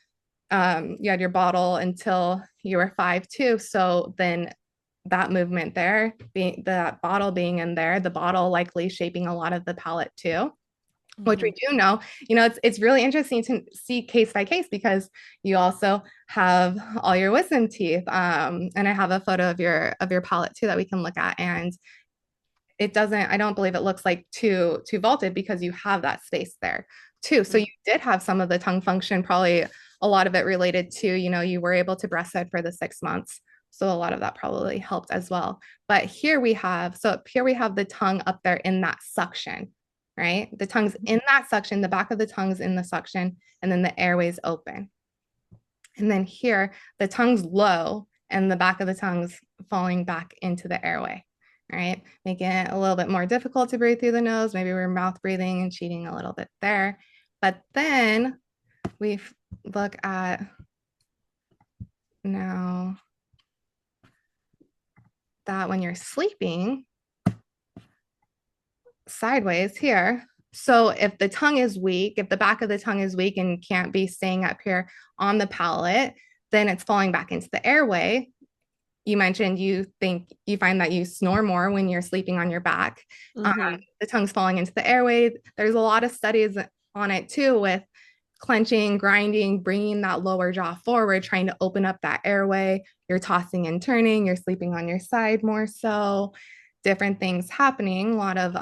you had your bottle until you were 5 too. So then that movement there, being that bottle being in there, the bottle likely shaping a lot of the palate too, which we Mhm. do know. It's really interesting to see case by case because you also have all your wisdom teeth. And I have a photo of your palate too that we can look at, and I don't believe it looks like too vaulted because you have that space there too. So you Mhm. did have some of the tongue function, probably a lot of it related to, you were able to breastfeed for the 6 months. So a lot of that probably helped as well. But here we have the tongue up there in that suction, right? The tongue's in that suction, the back of the tongue's in the suction, and then the airway's open. And then here, the tongue's low and the back of the tongue's falling back into the airway, right? Making it a little bit more difficult to breathe through the nose. Maybe we're mouth breathing and cheating a little bit there. But then we look at now that when you're sleeping sideways here, so if the tongue is weak, if the back of the tongue is weak and can't be staying up here on the palate, then it's falling back into the airway. You mentioned you find that you snore more when you're sleeping on your back. Mhm. The tongue's falling into the airway. There's a lot of studies on it too, with clenching, grinding, bringing that lower jaw forward, trying to open up that airway. You're tossing and turning, you're sleeping on your side more so, different things happening, a lot of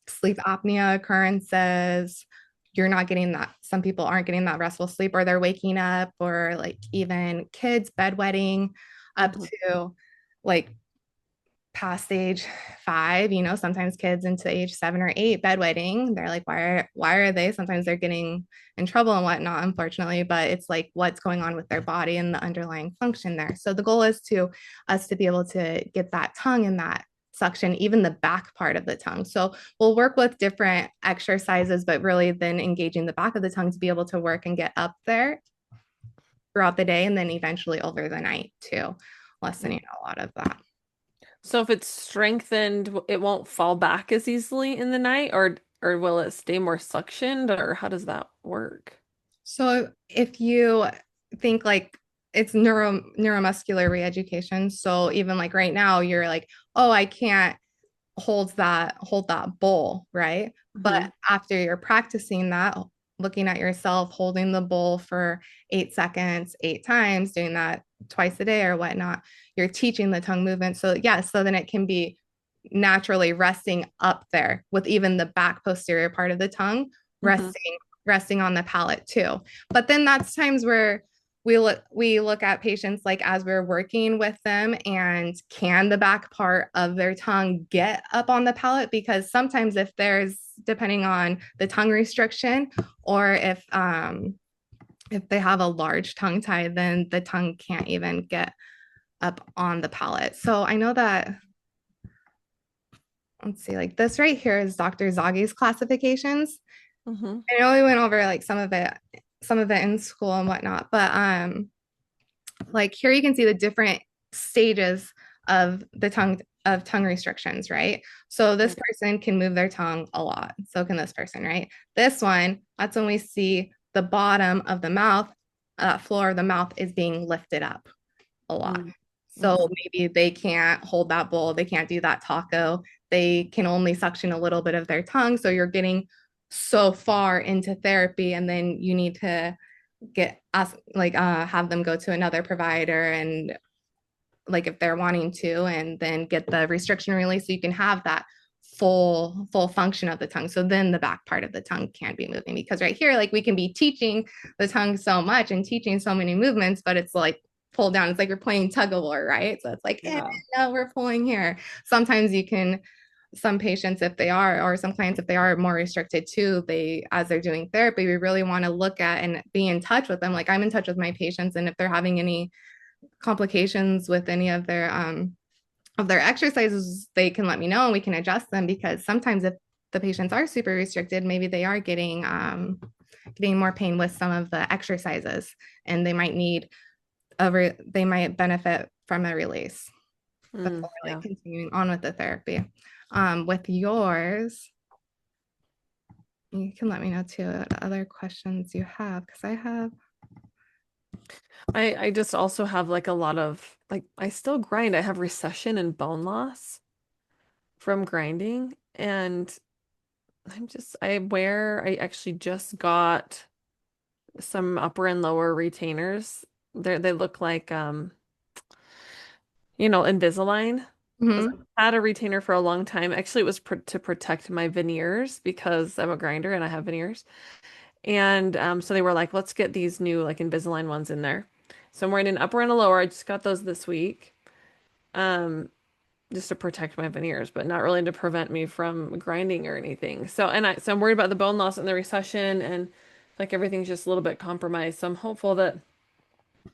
sleep apnea occurrences. You're not getting that. Some people aren't getting that restful sleep, or they're waking up, or like even kids bedwetting up Mhm. to like past age 5, sometimes kids into age 7 or 8 bedwetting. They're like, why are they? Sometimes they're getting in trouble and whatnot, unfortunately, but it's like what's going on with their body and the underlying function there. So the goal is to us to be able to get that tongue and that suction, even the back part of the tongue. So we'll work with different exercises, but really then engaging the back of the tongue to be able to work and get up there throughout the day and then eventually over the night too, lessening a lot of that. So if it's strengthened, it won't fall back as easily in the night, or will it stay more suctioned, or how does that work? So if you think like it's neuromuscular reeducation, so even like right now you're like, oh, I can't hold that bowl, right? But Hmm. after you're practicing that, looking at yourself holding the bowl for 8 seconds, 8 times, doing that twice a day or whatnot, you're teaching the tongue movement. So yeah, so then it can be naturally resting up there with even the back posterior part of the tongue Hmm. resting on the palate too. But then that's times where we look at patients like as we're working with them, and can the back part of their tongue get up on the palate, because sometimes if there's, depending on the tongue restriction, or if they have a large tongue tie, then the tongue can't even get up on the palate. So I know that, let's see, like this right here is Dr. Zaghi's classifications. Hmm. I know we went over like some of it in school and whatnot, but like here you can see the different stages of tongue restrictions, right? So this person can move their tongue a lot. So can this person, right? This one, that's when we see the bottom of the mouth, floor of the mouth is being lifted up a lot. So Hmm. maybe they can't hold that bowl, they can't do that taco, they can only suction a little bit of their tongue. So you're getting so far into therapy, and then you need to get us like have them go to another provider, and like if they're wanting to, and then get the restriction release so you can have that full function of the tongue. So then the back part of the tongue can be moving, because right here, like we can be teaching the tongue so much and teaching so many movements, but it's like pull down. It's like you're playing tug of war, right? So it's like, Yeah. no, we're pulling here. Sometimes you can, some patients, if they are, or some clients, if they are more restricted too, they, as they're doing therapy, we really want to look at and be in touch with them. Like I'm in touch with my patients, and if they're having any complications with any of their exercises, they can let me know and we can adjust them, because sometimes if the patients are super restricted, maybe they are getting more pain with some of the exercises, and they might benefit from a release before like Yeah. continuing on with the therapy. With yours, you can let me know too what other questions you have, because I have. I just also have like a lot of like I still grind. I have recession and bone loss from grinding, and I actually just got some upper and lower retainers. They look like Invisalign. 'Cause Mm-hmm. I had a retainer for a long time. Actually, it was to protect my veneers because I'm a grinder and I have veneers. And so they were like, let's get these new like Invisalign ones in there. So I'm wearing an upper and a lower. I just got those this week. Um, just to protect my veneers, but not really to prevent me from grinding or anything. So I'm worried about the bone loss and the recession, and like everything's just a little bit compromised. So I'm hopeful that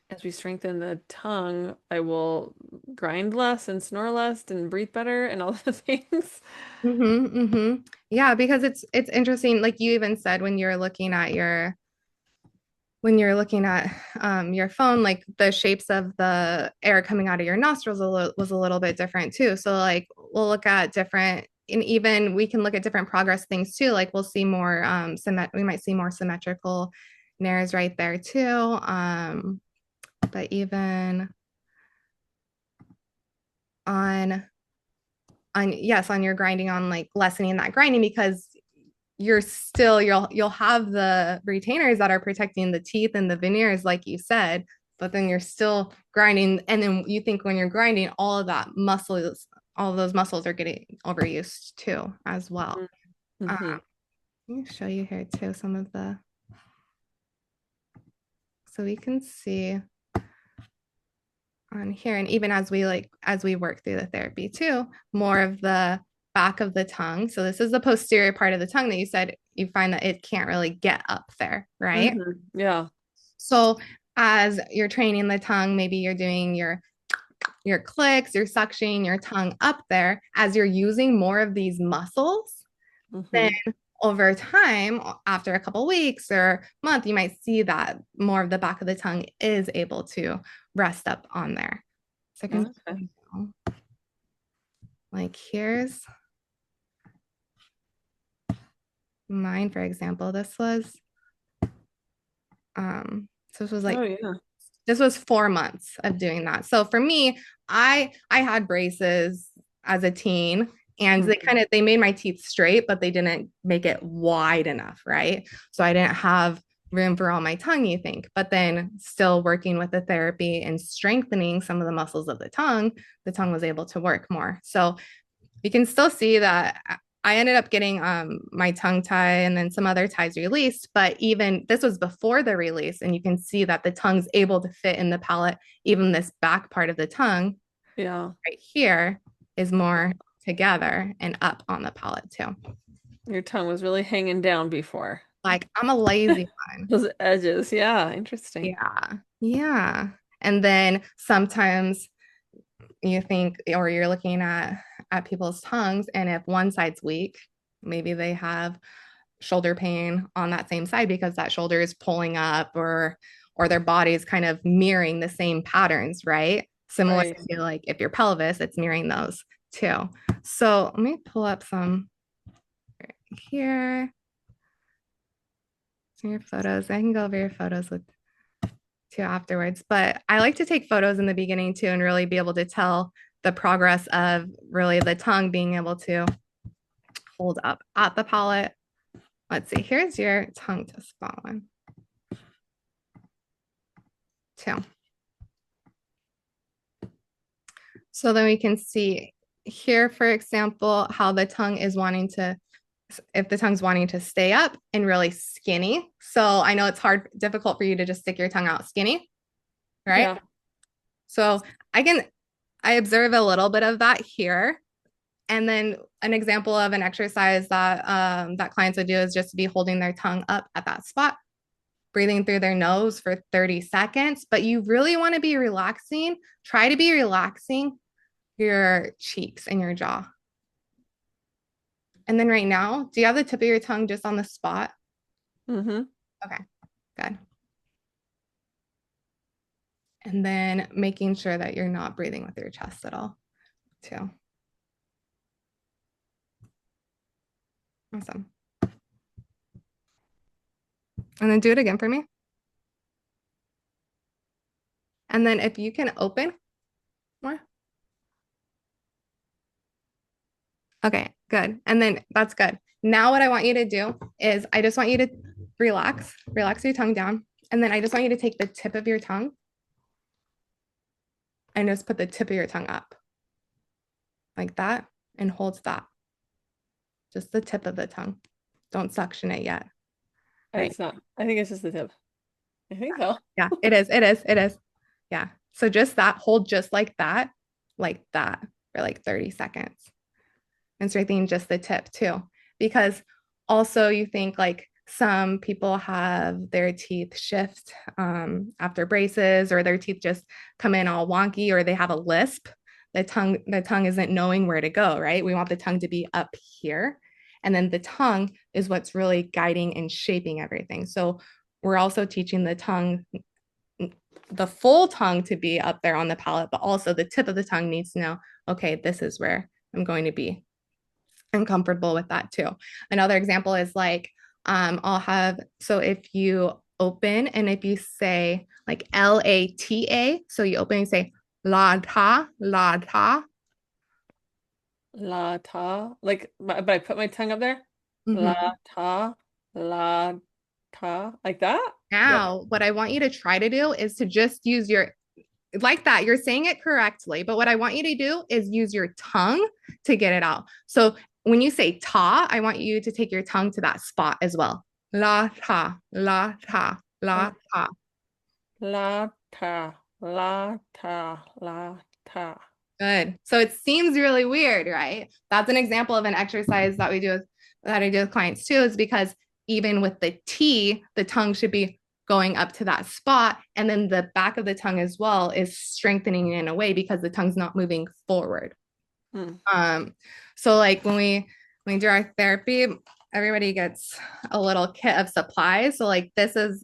as we strengthen the tongue, I will grind less and snore less and breathe better and all the things. Mm-hmm, mm-hmm. Yeah, because it's interesting. Like you even said when you're looking at your phone, like the shapes of the air coming out of your nostrils was a little bit different too. So like we'll look at different, and even we can look at different progress things too. Like we'll see more we might see more symmetrical nares right there too. But even on on your grinding, on like lessening that grinding, because you'll have the retainers that are protecting the teeth and the veneers like you said, but then you're still grinding, and then you think when you're grinding, all of those muscles are getting overused too as well. Mm-hmm. Let me show you here too, some of the, so we can see on here. And even as we work through the therapy too, more of the back of the tongue. So this is the posterior part of the tongue that you said you find that it can't really get up there, right? Mm-hmm. Yeah. So as you're training the tongue, maybe you're doing your clicks, your suctioning your tongue up there. As you're using more of these muscles, then Mm-hmm. over time, after a couple weeks or month, you might see that more of the back of the tongue is able to rest up on there. So I can, Okay. like, here's mine, for example. So this was Oh like yeah. this was 4 months of doing that. So for me, I had braces as a teen, and Mm-hmm. they made my teeth straight, but they didn't make it wide enough, right? So I didn't have room for all my tongue, you think. But then still working with the therapy and strengthening some of the muscles of the tongue was able to work more. So you can still see that I ended up getting my tongue tie and then some other ties released, but even this was before the release, and you can see that the tongue's able to fit in the palate. Even this back part of the tongue Yeah. right here is more together and up on the palate too. Your tongue was really hanging down before. Like I'm a lazy one. Those edges. Yeah. Interesting. Yeah. Yeah. And then sometimes you think, or you're looking at people's tongues, and if one side's weak, maybe they have shoulder pain on that same side because that shoulder is pulling up, or their body is kind of mirroring the same patterns, right? Similar Right. to like if your pelvis, it's mirroring those too. So let me pull up some here. Some of your photos. I can go over your photos with too afterwards, but I like to take photos in the beginning too and really be able to tell the progress of really the tongue being able to hold up at the palate. Let's see, here's your tongue to spot one, too. So then we can see here, for example, how the tongue is wanting to, if the tongue's wanting to stay up and really skinny. So I know it's difficult for you to just stick your tongue out skinny, right? Yeah. So I can, I observe a little bit of that here. And then an example of an exercise that that clients would do is just to be holding their tongue up at that spot, breathing through their nose for 30 seconds. But you really want to be relaxing. Try to be relaxing your cheeks and your jaw. And then right now, do you have the tip of your tongue just on the spot? Mm-hmm. Okay, good. And then making sure that you're not breathing with your chest at all, too. Awesome. And then do it again for me. And then if you can open more. Okay, good. And then that's good. Now what I want you to do is I just want you to relax your tongue down. And then I just want you to take the tip of your tongue and just put the tip of your tongue up like that and hold that. Just the tip of the tongue. Don't suction it yet. Right. It's not. I think it's just the tip. I think so. Yeah, it is. It is. It is. Yeah. So just that, hold just like that for like 30 seconds. And strengthening just the tip too. Because also you think like some people have their teeth shift after braces, or their teeth just come in all wonky, or they have a lisp. The tongue isn't knowing where to go, right? We want the tongue to be up here. And then the tongue is what's really guiding and shaping everything. So we're also teaching the full tongue to be up there on the palate, but also the tip of the tongue needs to know, okay, this is where I'm going to be. I'm comfortable with that too. Another example is like, I'll have, so if you open and if you say like LATA, so you open and say la ta, la ta. La ta. Like, but I put my tongue up there. La Mm-hmm. ta. La ta. Like that? Yep. Now, what I want you to try to do is to just use your, like that, you're saying it correctly, but what I want you to do is use your tongue to get it out. So when you say ta, I want you to take your tongue to that spot as well. La ta, la ta, la ta. La ta, la ta, la ta. Good. So it seems really weird, right? That's an example of an exercise that I do with clients too, is because even with the T, the tongue should be going up to that spot. And then the back of the tongue as well is strengthening in a way because the tongue's not moving forward. Hmm. Um, so like when we do our therapy, everybody gets a little kit of supplies. So like there's a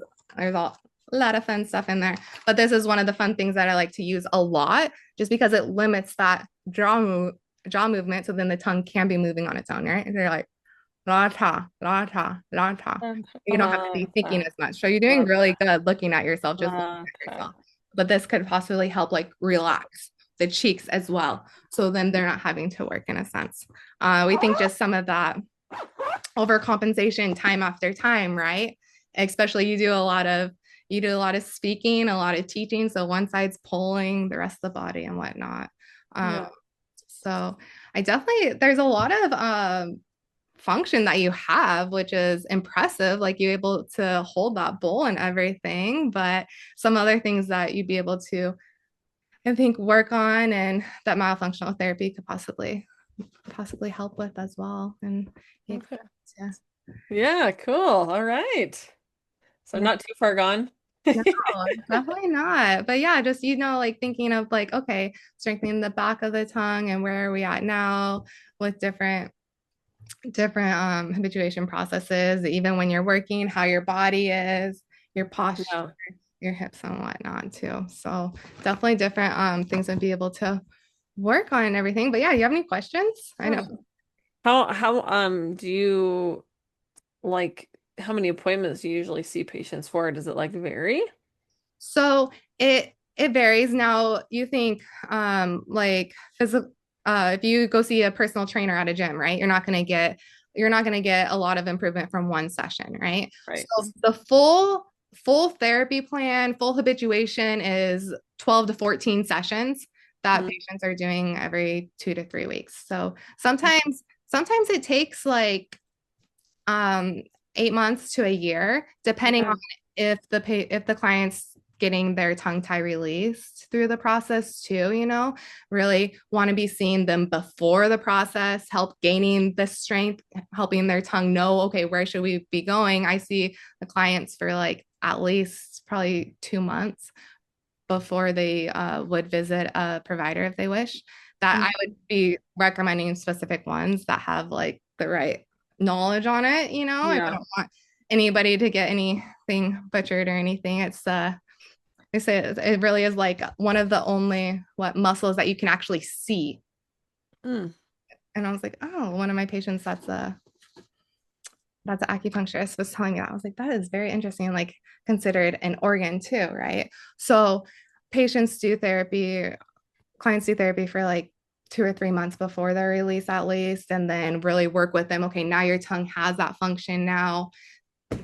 lot of fun stuff in there. But this is one of the fun things that I like to use a lot, just because it limits that jaw movement. So then the tongue can be moving on its own, right? And they're like la ta, la ta, la ta. You don't have to La be thinking ta, as much. So you're doing la really good looking at yourself, just looking la at ta. yourself. But this could possibly help like relax the cheeks as well. So then they're not having to work in a sense. We think just some of that overcompensation time after time, right? Especially you do a lot of speaking, a lot of teaching. So one side's pulling the rest of the body and whatnot. Um, Yeah. so I definitely there's a lot of function that you have, which is impressive. Like you able to hold that bowl and everything, but some other things that you'd be able to, I think, work on and that myofunctional therapy could possibly help with as well. And yeah, Okay. Yeah, cool. All right. So yeah. not too far gone. No, definitely not. But yeah, just like thinking of like, okay, strengthening the back of the tongue and where are we at now with different habituation processes, even when you're working, how your body is, your posture, Yeah. your hips and whatnot too. So definitely different things to be able to work on and everything. But yeah, you have any questions? I know. Yeah. How do you like how many appointments do you usually see patients for? Does it like vary? So it varies. Now you think like physical if you go see a personal trainer at a gym, right? You're not gonna get a lot of improvement from one session, right? Right. So the full therapy plan, full habituation is 12 to 14 sessions that Mm. patients are doing every 2 to 3 weeks. So sometimes it takes like 8 months to a year, depending on Yeah. if the client's getting their tongue tie released through the process too, really want to be seeing them before the process, help gaining the strength, helping their tongue know, okay, where should we be going? I see the clients for like at least probably 2 months before they would visit a provider if they wish. That I would Mhm. be recommending specific ones that have like the right knowledge on it. I Yeah. don't want anybody to get anything butchered or anything. They say it really is like one of the only muscles that you can actually see. Mm. And I was like, oh, one of my patients that's an acupuncturist was telling me that. I was like, that is very interesting, like considered an organ too, right? So patients do therapy, clients do therapy for like 2 or 3 months before their release at least, and then really work with them. Okay, now your tongue has that function now.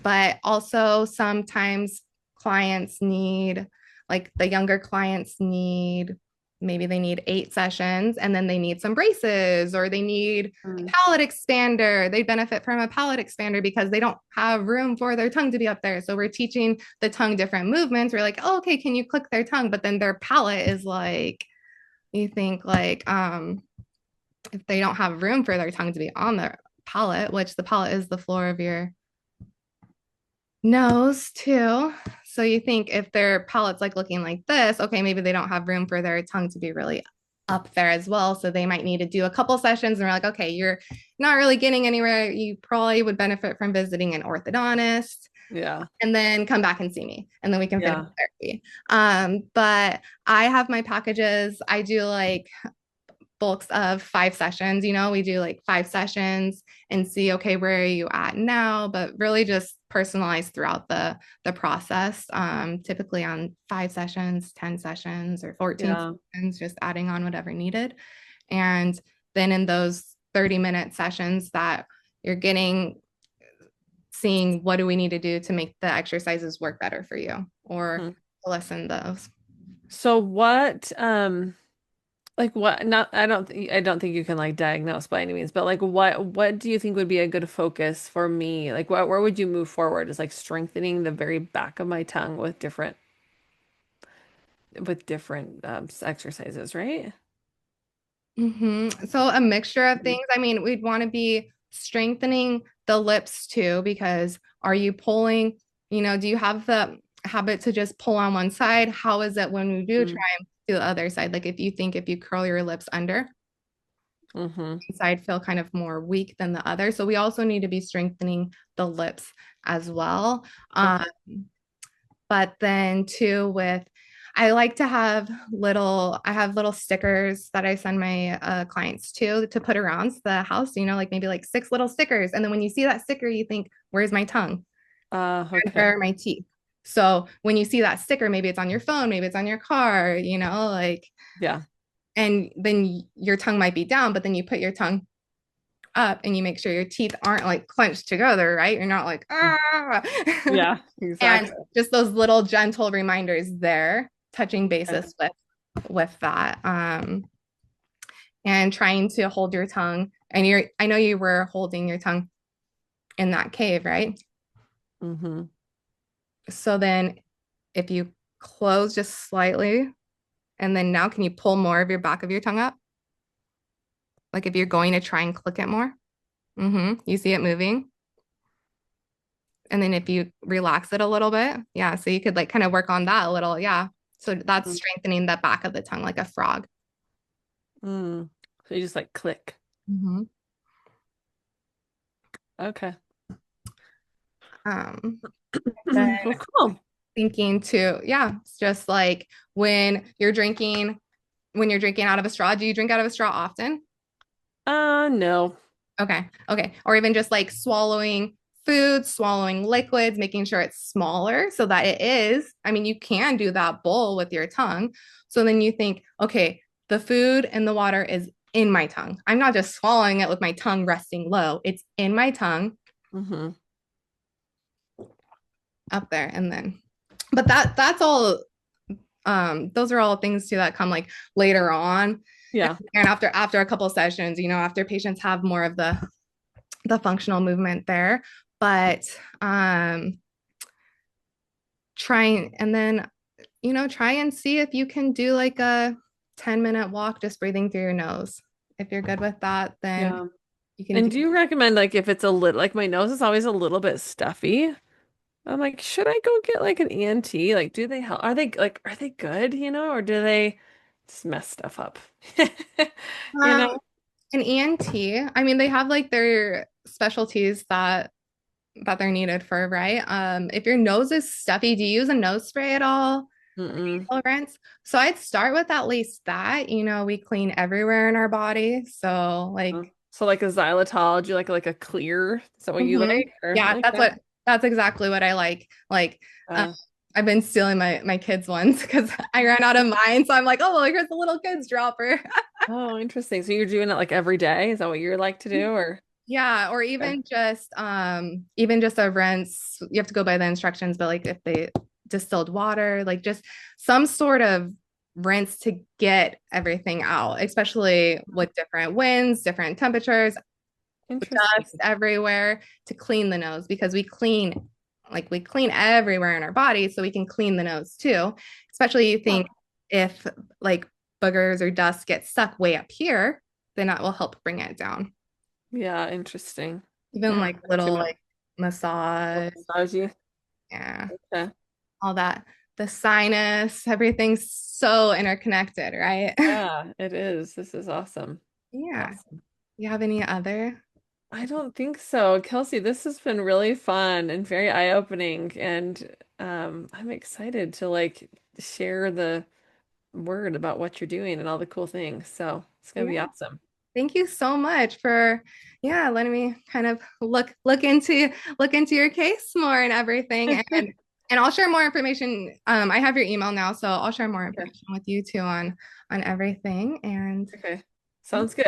But also sometimes clients need, like the younger clients need, maybe they need 8 sessions and then they need some braces or they need a Mm. palate expander. They benefit from a palate expander because they don't have room for their tongue to be up there. So we're teaching the tongue different movements. We're like, oh, okay, can you click their tongue? But then their palate is like, you think like if they don't have room for their tongue to be on their palate, which the palate is the floor of your nose too. So you think if their palate's like looking like this, okay, maybe they don't have room for their tongue to be really up there as well. So they might need to do a couple sessions and we're like, okay, you're not really getting anywhere. You probably would benefit from visiting an orthodontist Yeah. and then come back and see me and then we can finish Yeah. therapy. But I have my packages. I do like bulks of 5 sessions. We do like 5 sessions and see, okay, where are you at now? But really just personalized throughout the process. Typically on 5 sessions, 10 sessions, or 14 Yeah. sessions, just adding on whatever needed. And then in those 30-minute sessions that you're getting, seeing what do we need to do to make the exercises work better for you or Mm. lessen those. So what Like what not I don't think you can like diagnose by any means, but like what do you think would be a good focus for me? Like what where would you move forward? Is like strengthening the very back of my tongue with different exercises, right? So a mixture of Mhm. things. I mean, we'd want to be strengthening the lips too, because are you pulling, do you have the habit to just pull on one side? How is it when we do try and do the other side? Like if you curl your lips under, Mm-hmm. side feel kind of more weak than the other. So we also need to be strengthening the lips as well. Okay. But then too with I like to have I have little stickers that I send my clients to put around the house, like maybe like six little stickers. And then when you see that sticker, you think, where's my tongue? And Okay. where are my teeth? So when you see that sticker, maybe it's on your phone, maybe it's on your car, like, Yeah. and then your tongue might be down, but then you put your tongue up and you make sure your teeth aren't like clenched together, right? You're not like, ah. Yeah, And exactly. just those little gentle reminders there, touching Okay. basis with that. And trying to hold your tongue. And I know you were holding your tongue in that cave, right? Mm-hmm. So then if you close just slightly, and then now can you pull more of your back of your tongue up? Like if you're going to try and click it more. You see it moving. And then if you relax it a little bit, yeah. So you could like kind of work on that a little. Yeah. So that's strengthening the back of the tongue like a frog. Mm. So you just like click. Mm-hmm. Okay. Um, then Well, cool. thinking too, yeah, it's just like when you're drinking out of a straw, do you drink out of a straw often? No. Okay. Okay. Or even just like swallowing food, swallowing liquids, making sure it's smaller so that it is. I mean, you can do that bowl with your tongue. So then you think, okay, the food and the water is in my tongue. I'm not just swallowing it with my tongue resting low. It's in my tongue Mm-hmm. up there. And then, but that's all those are all things too that come like later on. Yeah. And after a couple of sessions, after patients have more of the functional movement there. But trying and then try and see if you can do like a 10-minute walk just breathing through your nose. If you're good with that, then Yeah. you can And do. do you recommend like if it's a little like my nose is always a little bit stuffy? I'm like, should I go get like an ENT? Like, do they help? Are they good, or do they just mess stuff up? You know? um an ENT, I mean they have like their specialties that they're needed for, right? If your nose is stuffy, do you use a nose spray at all? Mm-mm. Rinse. So I'd start with at least that. We clean everywhere in our body. So like, So like a xylitol, do you like a clear? Is that what you mhm. like? Or Yeah, okay. that's exactly what I like. Like, um, Uh, I've been stealing my kids' ones because I ran out of mine. So I'm like, oh well, here's the little kids dropper. oh, interesting. So you're doing it like every day? Is that what you like to do? Or Yeah, or okay. even just a rinse. You have to go by the instructions, but like if they distilled water, like just some sort of rinse to get everything out, especially with different winds, different temperatures, dust Interesting. everywhere to clean the nose because we clean everywhere in our body, so we can clean the nose too. Especially you Oh, think if like boogers or dust get stuck way up here, then that will help bring it down. yeah, interesting. I Even haven't like heard too little much like massage, massage. yeah, Okay. all that. The sinus, everything's so interconnected, right? Yeah, it is. This is awesome. Yeah. Awesome. You have any other? I don't think so. Kelsey, this has been really fun and very eye-opening, and I'm excited to like share the word about what you're doing and all the cool things. So it's gonna Yeah. be awesome. Thank you so much for letting me kind of look into your case more and everything. And I'll share more information. I have your email now, so I'll share more Okay. information with you too on everything. And Okay. yeah. Sounds good.